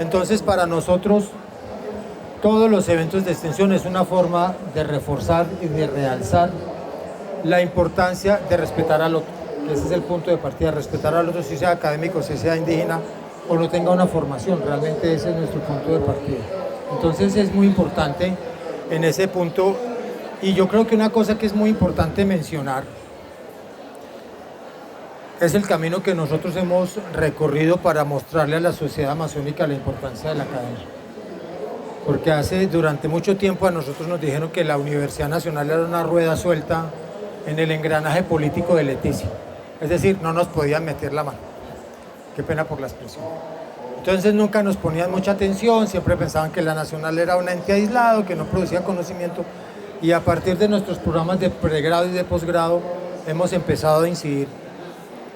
Entonces para nosotros todos los eventos de extensión es una forma de reforzar y de realzar la importancia de respetar al otro. Ese es el punto de partida, respetar al otro, si sea académico, si sea indígena o no tenga una formación. Realmente ese es nuestro punto de partida. Entonces es muy importante en ese punto, y yo creo que una cosa que es muy importante mencionar es el camino que nosotros hemos recorrido para mostrarle a la sociedad amazónica la importancia de la academia. Porque durante mucho tiempo a nosotros nos dijeron que la Universidad Nacional era una rueda suelta en el engranaje político de Leticia. Es decir, no nos podían meter la mano. Qué pena por la expresión. Entonces nunca nos ponían mucha atención, siempre pensaban que la Nacional era un ente aislado, que no producía conocimiento. Y a partir de nuestros programas de pregrado y de posgrado hemos empezado a incidir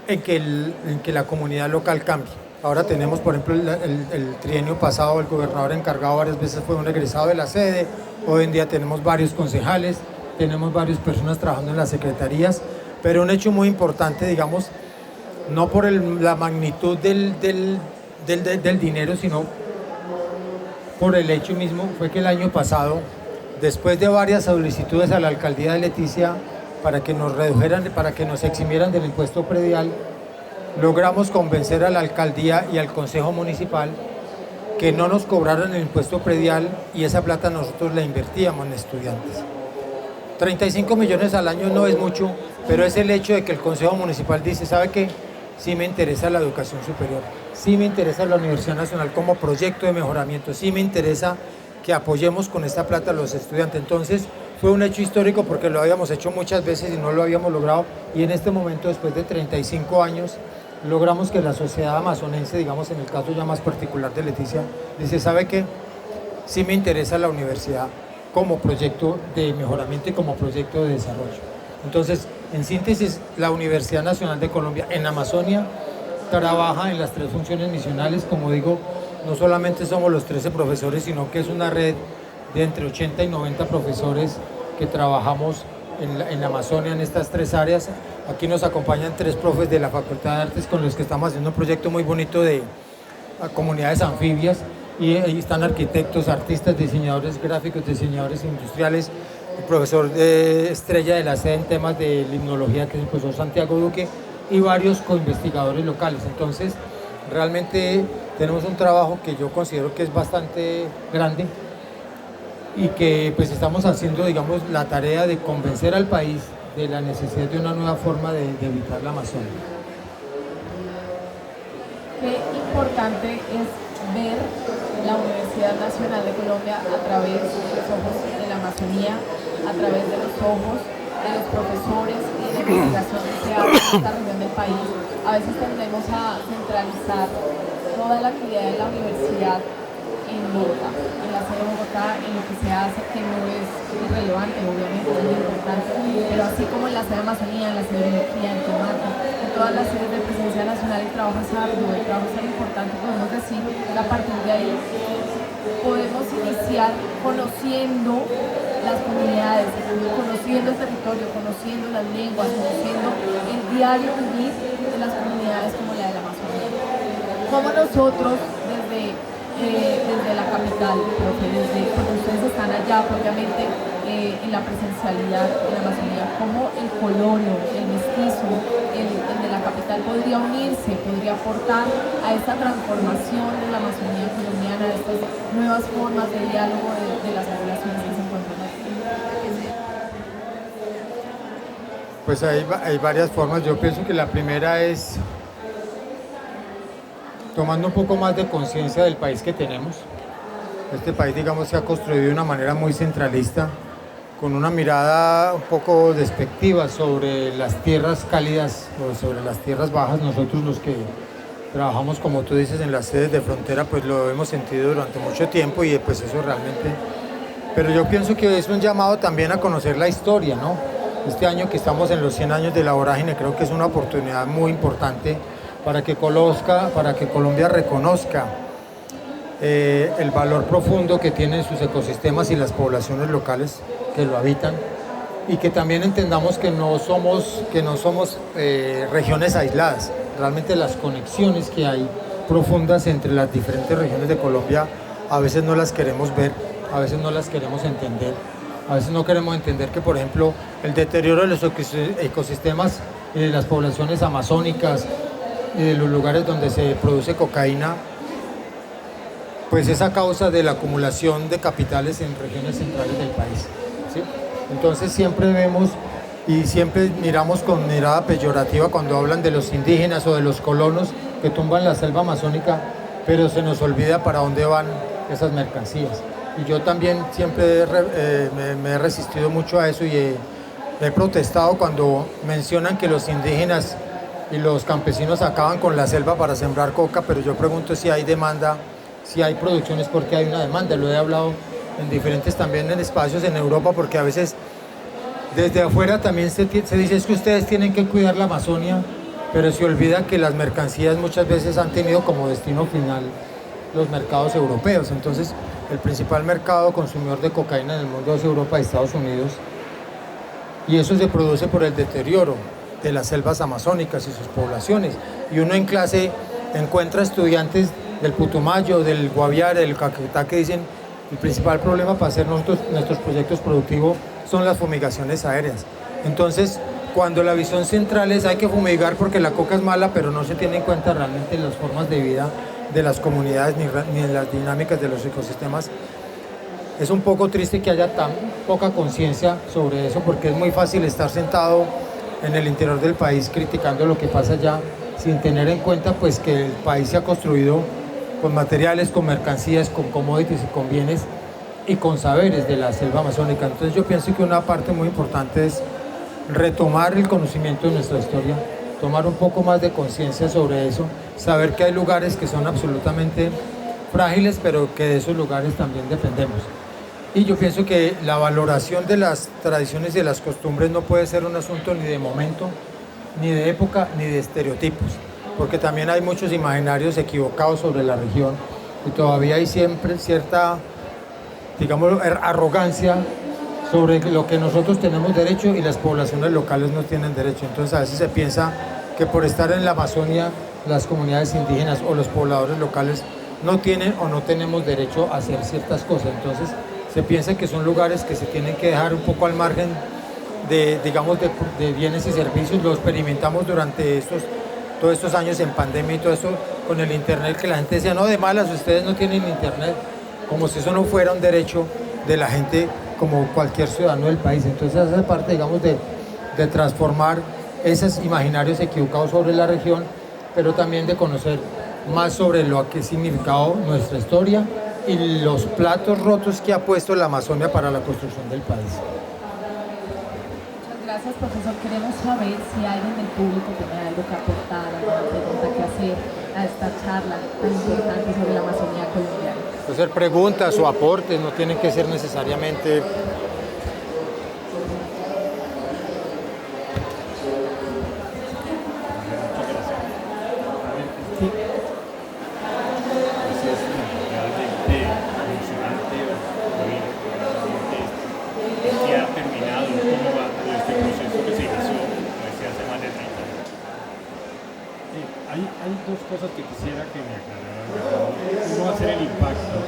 en que la comunidad local cambie. Ahora tenemos, por ejemplo, el trienio pasado, el gobernador encargado varias veces fue un egresado de la sede. Hoy en día tenemos varios concejales, tenemos varias personas trabajando en las secretarías, pero un hecho muy importante, digamos, no por la magnitud del dinero, sino por el hecho mismo, fue que el año pasado, después de varias solicitudes a la alcaldía de Leticia para que nos redujeran, para que nos eximieran del impuesto predial, logramos convencer a la alcaldía y al consejo municipal que no nos cobraran el impuesto predial, y esa plata nosotros la invertíamos en estudiantes. 35 millones al año no es mucho, pero es el hecho de que el consejo municipal dice, ¿sabe qué? sí me interesa la educación superior, sí me interesa la Universidad Nacional como proyecto de mejoramiento, sí me interesa que apoyemos con esta plata a los estudiantes. Entonces fue un hecho histórico porque lo habíamos hecho muchas veces y no lo habíamos logrado, y en este momento, después de 35 años, logramos que la sociedad amazonense, digamos en el caso ya más particular de Leticia, dice, ¿sabe qué? Sí me interesa la universidad como proyecto de mejoramiento y como proyecto de desarrollo. Entonces, en síntesis, la Universidad Nacional de Colombia en Amazonia trabaja en las 3 funciones misionales. Como digo, no solamente somos los 13 profesores, sino que es una red de entre 80 y 90 profesores que trabajamos en la Amazonia en estas 3 áreas. Aquí nos acompañan 3 profes de la Facultad de Artes con los que estamos haciendo un proyecto muy bonito de comunidades anfibias, y ahí están arquitectos, artistas, diseñadores gráficos, diseñadores industriales, el profesor estrella de la sede en temas de limnología, que es el profesor Santiago Duque, y varios coinvestigadores locales. Entonces, realmente tenemos un trabajo que yo considero que es bastante grande y que pues estamos haciendo, digamos, la tarea de convencer al país de la necesidad de una nueva forma de evitar la Amazonia. Qué importante es ver la Universidad Nacional de Colombia a través de los ojos de la Amazonía, a través de los ojos de los profesores y de la investigación que se hace en esta región del país. A veces tendemos a centralizar toda la actividad de la universidad en Bogotá, en la sede de Bogotá, en lo que se hace, que no es irrelevante, obviamente, es muy importante, pero así como en la sede de Amazonía, en la sede de Biología, en Tomate, en todas las sedes de presencia nacional, el trabajo es arduo, el trabajo es tan importante, podemos decir que a partir de ahí podemos iniciar conociendo las comunidades, conociendo el territorio, conociendo las lenguas, conociendo el diario vivir de las comunidades como la de la Amazonía. Como nosotros, desde la capital, porque ustedes están allá propiamente en la presencialidad de la Amazonía, como el colono, el mestizo, el de la capital podría unirse, podría aportar a esta transformación de la Amazonía colombiana, a estas nuevas formas de diálogo de las poblaciones que se encuentran aquí. Pues hay varias formas. Yo pienso que la primera es tomando un poco más de conciencia del país que tenemos. Este país, digamos, se ha construido de una manera muy centralista, con una mirada un poco despectiva sobre las tierras cálidas o sobre las tierras bajas. Nosotros, los que trabajamos, como tú dices, en las sedes de frontera, pues lo hemos sentido durante mucho tiempo, y pues eso realmente... Pero yo pienso que es un llamado también a conocer la historia, ¿no? Este año que estamos en los 100 años de la vorágine, creo que es una oportunidad muy importante para que Colombia reconozca el valor profundo que tienen sus ecosistemas y las poblaciones locales que lo habitan, y que también entendamos que no somos regiones aisladas. Realmente las conexiones que hay profundas entre las diferentes regiones de Colombia a veces no las queremos ver, a veces no las queremos entender, a veces no queremos entender que, por ejemplo, el deterioro de los ecosistemas y de las poblaciones amazónicas y de los lugares donde se produce cocaína, pues es a causa de la acumulación de capitales en regiones centrales del país, ¿sí? Entonces siempre vemos y siempre miramos con mirada peyorativa cuando hablan de los indígenas o de los colonos que tumban la selva amazónica, pero se nos olvida para dónde van esas mercancías. Y yo también siempre me he resistido mucho a eso, y he protestado cuando mencionan que los indígenas y los campesinos acaban con la selva para sembrar coca, pero yo pregunto si hay demanda, si hay producción, es porque hay una demanda. Lo he hablado en diferentes también en espacios en Europa, porque a veces desde afuera también se dice es que ustedes tienen que cuidar la Amazonia, pero se olvida que las mercancías muchas veces han tenido como destino final los mercados europeos. Entonces el principal mercado consumidor de cocaína en el mundo es Europa y Estados Unidos, y eso se produce por el deterioro de las selvas amazónicas y sus poblaciones. Y uno en clase encuentra estudiantes del Putumayo, del Guaviare, del Caquetá, que dicen el principal problema para hacer nuestros proyectos productivos son las fumigaciones aéreas. Entonces, cuando la visión central es hay que fumigar porque la coca es mala, pero no se tiene en cuenta realmente las formas de vida de las comunidades ni las dinámicas de los ecosistemas, es un poco triste que haya tan poca conciencia sobre eso, porque es muy fácil estar sentado en el interior del país criticando lo que pasa allá sin tener en cuenta pues que el país se ha construido con materiales, con mercancías, con commodities y con bienes y con saberes de la selva amazónica. Entonces yo pienso que una parte muy importante es retomar el conocimiento de nuestra historia, tomar un poco más de conciencia sobre eso, saber que hay lugares que son absolutamente frágiles, pero que de esos lugares también dependemos. Y yo pienso que la valoración de las tradiciones y de las costumbres no puede ser un asunto ni de momento, ni de época, ni de estereotipos, porque también hay muchos imaginarios equivocados sobre la región y todavía hay siempre cierta, digamos, arrogancia sobre lo que nosotros tenemos derecho y las poblaciones locales no tienen derecho. Entonces a veces se piensa que por estar en la Amazonia las comunidades indígenas o los pobladores locales no tienen o no tenemos derecho a hacer ciertas cosas. Entonces se piensa que son lugares que se tienen que dejar un poco al margen de, digamos, de bienes y servicios. Lo experimentamos durante todos estos años en pandemia y todo eso con el internet, que la gente decía, no, de malas, ustedes no tienen internet, como si eso no fuera un derecho de la gente como cualquier ciudadano del país. Entonces esa parte, digamos, de transformar esos imaginarios equivocados sobre la región, pero también de conocer más sobre lo que ha significado nuestra historia y los platos rotos que ha puesto la Amazonia para la construcción del país. Muchas gracias, profesor. Queremos saber si alguien del público tiene algo que aportar, alguna pregunta que hacer a esta charla tan importante sobre la Amazonía colombiana. Puede ser preguntas o aportes, no tienen que ser necesariamente... Hay dos cosas que quisiera que me aclararan. Uno va a ser el impacto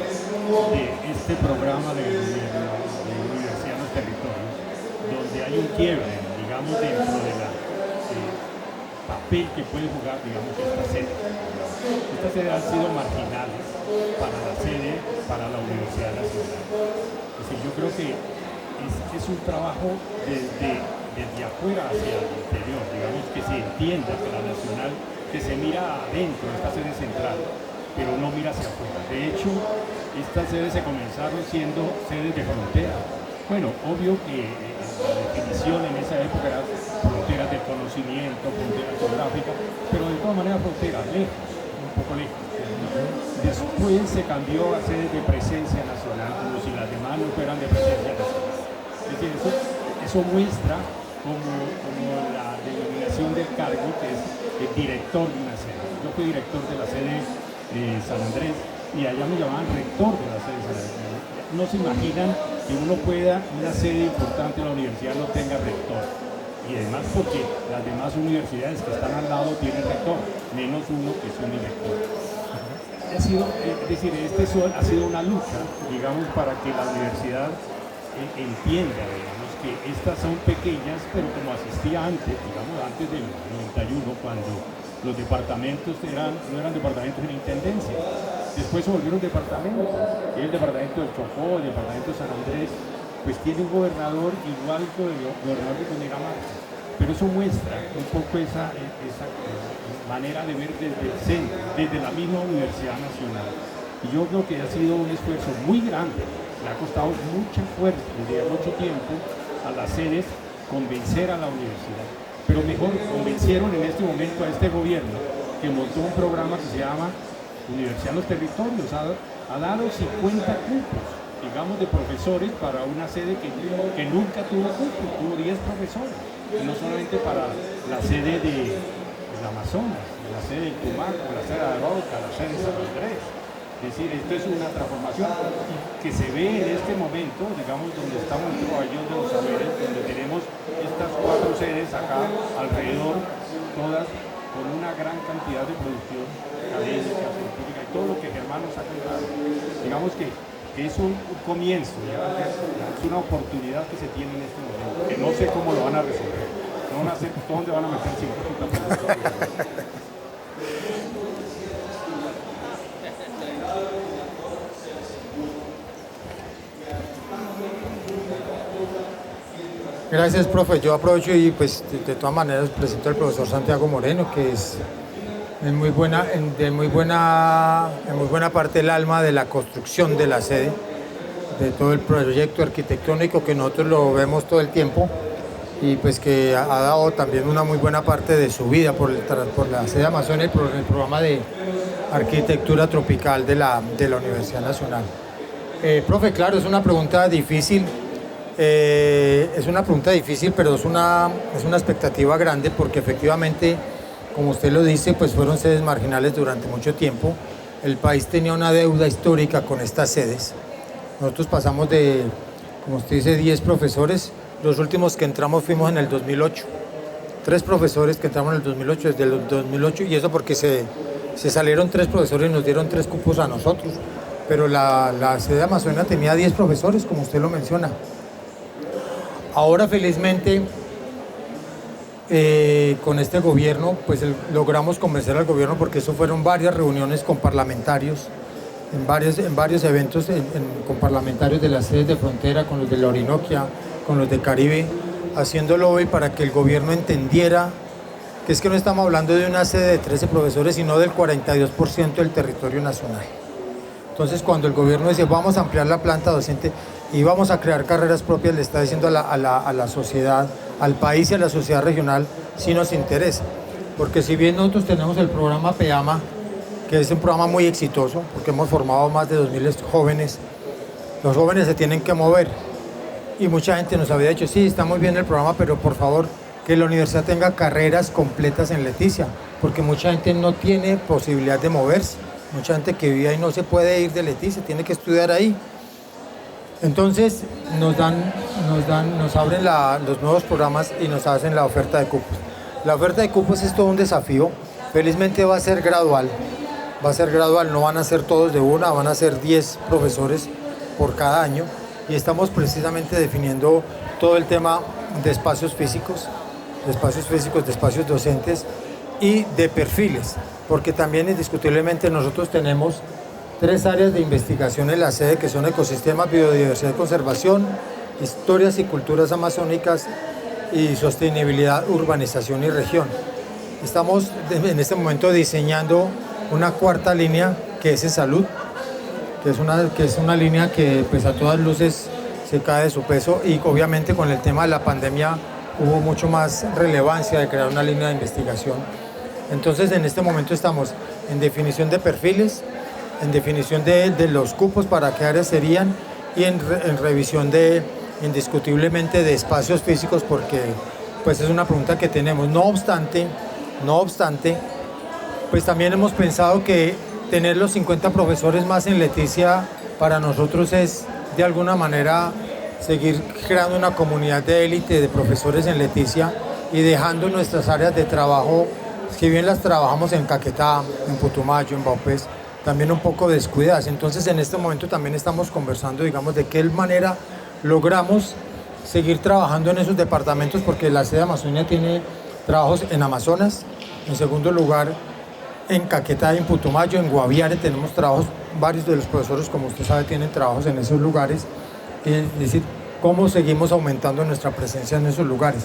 de este programa de gobierno de Universidad en los Territorios, donde hay un quiebre, digamos, dentro de la papel que puede jugar, digamos, esta sede. Estas sedes han sido marginales para la sede, para la Universidad Nacional. Es decir, yo creo que es un trabajo desde afuera hacia el interior, digamos, que se entienda que la Nacional, que se mira adentro, esta sede central, pero no mira hacia afuera. De hecho, estas sedes se comenzaron siendo sedes de frontera. Bueno, obvio que la definición en esa época era fronteras del conocimiento, fronteras geográficas, pero de todas maneras fronteras, lejos, un poco lejos. Después se cambió a sedes de presencia nacional, como si las demás no fueran de presencia nacional. Es decir, eso muestra como la denominación del cargo, que es el director de una sede. Yo fui director de la sede de San Andrés y allá me llamaban rector de la sede de San Andrés. No se imaginan que uno pueda, una sede importante de la universidad no tenga rector. Y además porque las demás universidades que están al lado tienen rector, menos uno que es un director. Es decir, ha sido una lucha, digamos, para que la universidad entienda, digamos, que estas son pequeñas, pero como asistía antes, digamos, antes del 91, cuando los departamentos no eran departamentos en intendencia. Después se volvieron departamentos, y el departamento del Chocó, el departamento de San Andrés, pues tiene un gobernador igual que el gobernador de Cundinamarca. Pero eso muestra un poco esa manera de ver desde el centro, desde la misma Universidad Nacional. Y yo creo que ha sido un esfuerzo muy grande, le ha costado mucha fuerza desde mucho tiempo a las sedes convencer a la universidad. Pero mejor convencieron en este momento a este gobierno, que montó un programa que se llama Universidad en los Territorios. Ha dado 50 cupos, digamos, de profesores para una sede que nunca tuvo cupo, tuvo 10 profesores. Y no solamente para la sede del Amazonas, la sede de Tumaco, la sede de Arauca, la sede de San Andrés. Es decir, esto es una transformación que se ve en este momento, digamos, donde estamos en el pabellón de los saberes, donde tenemos estas 4 sedes acá alrededor, todas con una gran cantidad de producción académica, científica y todo lo que Germán nos ha contado. Digamos que es un comienzo, es una oportunidad que se tiene en este momento, que no sé cómo lo van a resolver, no van a hacer, dónde van a meter 50%. Gracias, profe. Yo aprovecho y pues de todas maneras presento al profesor Santiago Moreno, que es en muy buena parte el alma de la construcción de la sede, de todo el proyecto arquitectónico que nosotros lo vemos todo el tiempo y pues que ha dado también una muy buena parte de su vida por la sede Amazonia y por el programa de arquitectura tropical de la Universidad Nacional. Profe, claro, es una pregunta difícil. Pero es una expectativa grande porque efectivamente, como usted lo dice, pues fueron sedes marginales durante mucho tiempo. El país tenía una deuda histórica con estas sedes. Nosotros pasamos de, como usted dice, 10 profesores. Los últimos que entramos fuimos en el 2008. 3 profesores que entramos en el 2008, desde el 2008, y eso porque se salieron 3 profesores y nos dieron 3 cupos a nosotros. Pero la sede Amazonia tenía 10 profesores, como usted lo menciona. Ahora felizmente con este gobierno pues logramos convencer al gobierno porque eso fueron varias reuniones con parlamentarios, en varios eventos con parlamentarios de las sedes de frontera, con los de la Orinoquia, con los de Caribe, haciendo lobby para que el gobierno entendiera que es que no estamos hablando de una sede de 13 profesores, sino del 42% del territorio nacional. Entonces cuando el gobierno dice vamos a ampliar la planta docente y vamos a crear carreras propias, le está diciendo a la sociedad, al país y a la sociedad regional, si nos interesa. Porque si bien nosotros tenemos el programa PEAMA, que es un programa muy exitoso, porque hemos formado más de 2.000 jóvenes, los jóvenes se tienen que mover. Y mucha gente nos había dicho, sí, está muy bien el programa, pero por favor, que la universidad tenga carreras completas en Leticia, porque mucha gente no tiene posibilidad de moverse. Mucha gente que vive ahí no se puede ir de Leticia, tiene que estudiar ahí. Entonces nos abren los nuevos programas y nos hacen la oferta de cupos. La oferta de cupos es todo un desafío. Felizmente va a ser gradual, no van a ser todos de una, van a ser 10 profesores por cada año y estamos precisamente definiendo todo el tema de espacios físicos, de espacios docentes y de perfiles, porque también indiscutiblemente nosotros tenemos 3 áreas de investigación en la sede que son ecosistemas, biodiversidad y conservación, historias y culturas amazónicas y sostenibilidad, urbanización y región. Estamos en este momento diseñando una 4ª línea que es en salud, que es una línea que pues a todas luces se cae de su peso y obviamente con el tema de la pandemia hubo mucho más relevancia de crear una línea de investigación. Entonces en este momento estamos en definición de perfiles, en definición de los cupos para qué áreas serían y en revisión indiscutiblemente de espacios físicos porque pues es una pregunta que tenemos. No obstante, pues también hemos pensado que tener los 50 profesores más en Leticia para nosotros es de alguna manera seguir creando una comunidad de élite de profesores en Leticia y dejando nuestras áreas de trabajo, si bien las trabajamos en Caquetá, en Putumayo, en Vaupés, también un poco descuidadas. Entonces en este momento también estamos conversando, digamos, de qué manera logramos seguir trabajando en esos departamentos, porque la sede Amazonia tiene trabajos en Amazonas, en segundo lugar en Caquetá, en Putumayo, en Guaviare tenemos trabajos, varios de los profesores, como usted sabe, tienen trabajos en esos lugares, es decir, cómo seguimos aumentando nuestra presencia en esos lugares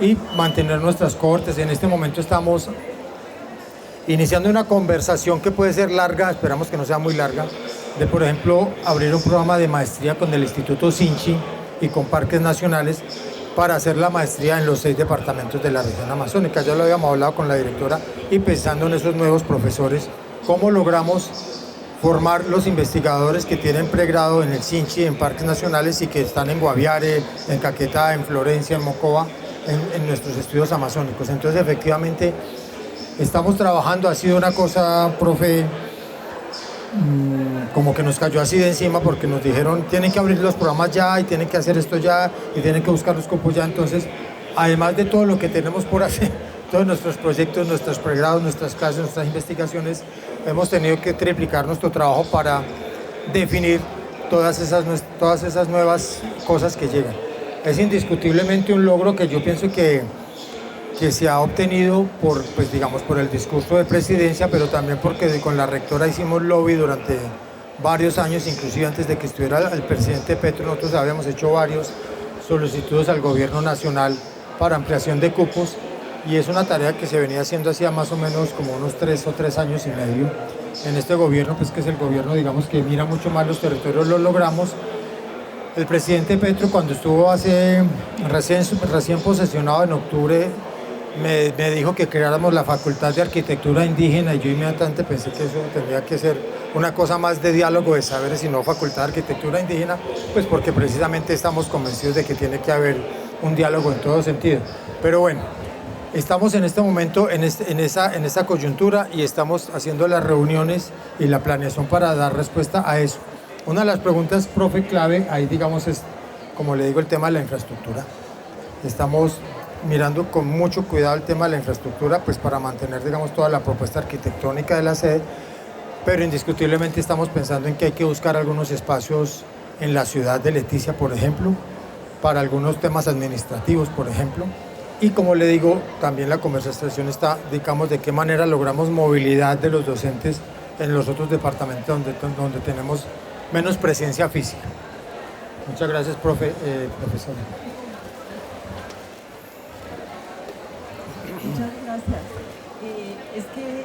y mantener nuestras cohortes. En este momento estamos iniciando una conversación que puede ser larga, esperamos que no sea muy larga, de por ejemplo abrir un programa de maestría con el Instituto Sinchi y con Parques Nacionales para hacer la maestría en los 6 departamentos de la región amazónica. Ya lo habíamos hablado con la directora y pensando en esos nuevos profesores, cómo logramos formar los investigadores que tienen pregrado en el Sinchi, en Parques Nacionales y que están en Guaviare, en Caquetá, en Florencia, en Mocoa, en nuestros estudios amazónicos. Entonces efectivamente estamos trabajando, ha sido una cosa, profe, como que nos cayó así de encima porque nos dijeron tienen que abrir los programas ya y tienen que hacer esto ya y tienen que buscar los cupos ya. Entonces, además de todo lo que tenemos por hacer, todos nuestros proyectos, nuestros pregrados, nuestras clases, nuestras investigaciones, hemos tenido que triplicar nuestro trabajo para definir todas esas nuevas cosas que llegan. Es indiscutiblemente un logro que yo pienso que se ha obtenido por el discurso de presidencia, pero también porque con la rectora hicimos lobby durante varios años, inclusive antes de que estuviera el presidente Petro, nosotros habíamos hecho varios solicitudes al gobierno nacional para ampliación de cupos y es una tarea que se venía haciendo hacía más o menos como unos 3 años y medio. En este gobierno, pues que es el gobierno, digamos, que mira mucho más los territorios, lo logramos. El presidente Petro, cuando estuvo recién posesionado en octubre, me dijo que creáramos la Facultad de Arquitectura Indígena, y yo inmediatamente pensé que eso tendría que ser una cosa más de diálogo de saberes y no Facultad de Arquitectura Indígena, pues porque precisamente estamos convencidos de que tiene que haber un diálogo en todo sentido. Pero bueno, estamos en este momento en esa coyuntura y estamos haciendo las reuniones y la planeación para dar respuesta a eso. Una de las preguntas, profe, clave, ahí digamos es, como le digo, el tema de la infraestructura. Estamos mirando con mucho cuidado el tema de la infraestructura, pues para mantener, digamos, toda la propuesta arquitectónica de la sede, pero indiscutiblemente estamos pensando en que hay que buscar algunos espacios en la ciudad de Leticia, por ejemplo, para algunos temas administrativos, por ejemplo. Y como le digo, también la conversación está, digamos, de qué manera logramos movilidad de los docentes en los otros departamentos donde tenemos menos presencia física. Muchas gracias, profesor. Muchas gracias. Es que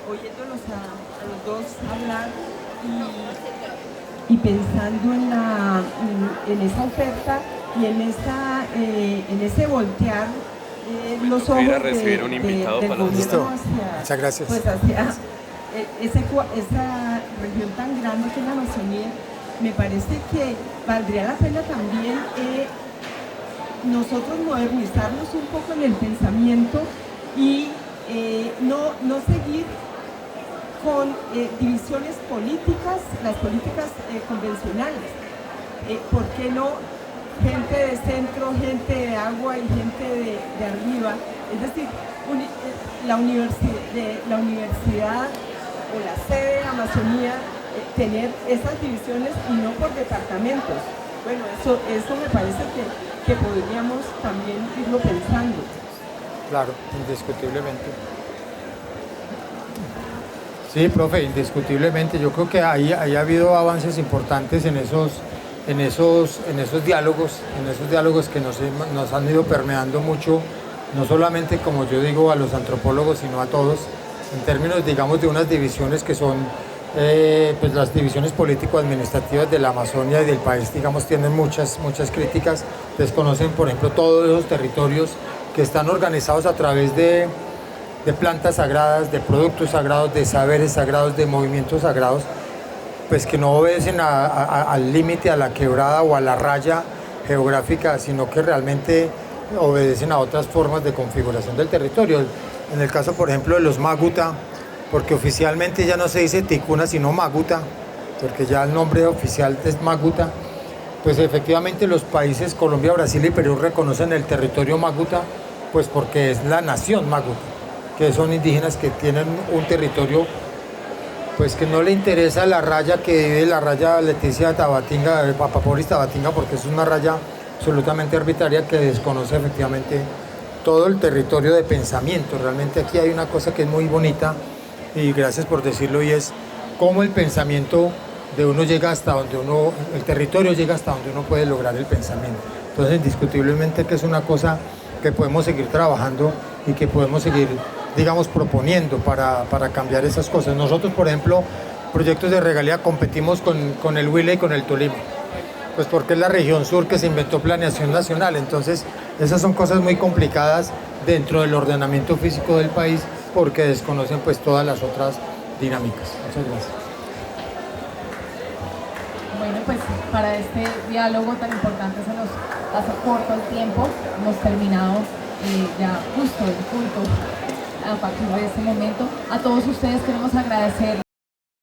oyéndolos a los dos hablar y pensando en esa oferta y en ese voltear los ojos a recibir un invitado del para la gobierno Muchas gracias. Pues hacia esa región tan grande que es la Amazonía, me parece que valdría la pena también nosotros modernizarnos un poco en el pensamiento y no seguir con divisiones políticas, las políticas convencionales. ¿Por qué no gente de centro, gente de agua y gente de arriba? Es decir, la universidad o la sede de Amazonía, tener esas divisiones y no por departamentos. Bueno, eso me parece que podríamos también irlo pensando. Claro, indiscutiblemente. Sí, profe, indiscutiblemente. Yo creo que ahí ha habido avances importantes en esos diálogos que nos han ido permeando mucho, no solamente, como yo digo, a los antropólogos, sino a todos, en términos, digamos, de unas divisiones que son, pues las divisiones político-administrativas de la Amazonia y del país, digamos, tienen muchas críticas. Desconocen, por ejemplo, todos esos territorios que están organizados a través de plantas sagradas, de productos sagrados, de saberes sagrados, de movimientos sagrados, pues que no obedecen al límite, a la quebrada o a la raya geográfica, sino que realmente obedecen a otras formas de configuración del territorio. En el caso, por ejemplo, de los Maguta, porque oficialmente ya no se dice Ticuna, sino Maguta, porque ya el nombre oficial es Maguta, pues efectivamente los países Colombia, Brasil y Perú reconocen el territorio Maguta, pues porque es la nación Maguta, que son indígenas que tienen un territorio, pues que no le interesa la raya que vive la raya Leticia Tabatinga, Papaporis Tabatinga, porque es una raya absolutamente arbitraria que desconoce efectivamente todo el territorio de pensamiento. Realmente aquí hay una cosa que es muy bonita, y gracias por decirlo, y es cómo el pensamiento de uno llega hasta donde el territorio llega hasta donde uno puede lograr el pensamiento. Entonces, indiscutiblemente que es una cosa que podemos seguir trabajando y que podemos seguir, digamos, proponiendo para cambiar esas cosas. Nosotros, por ejemplo, proyectos de regalía competimos con el Huila y con el Tolima, pues porque es la región sur que se inventó planeación nacional. Entonces, esas son cosas muy complicadas dentro del ordenamiento físico del país, porque desconocen pues todas las otras dinámicas. Muchas gracias. Bueno, pues para este diálogo tan importante se nos hace corto el tiempo. Hemos terminado ya justo el punto a partir de este momento. A todos ustedes queremos agradecer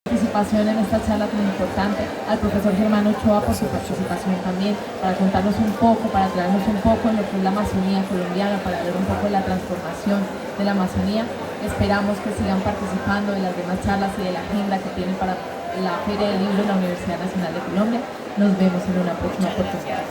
participación en esta charla tan importante, al profesor Germán Ochoa por su participación también, para contarnos un poco, para traernos un poco en lo que es la Amazonía colombiana, para ver un poco la transformación de la Amazonía. Esperamos que sigan participando de las demás charlas y de la agenda que tienen para la Feria del Libro en la Universidad Nacional de Colombia. Nos vemos en una próxima oportunidad.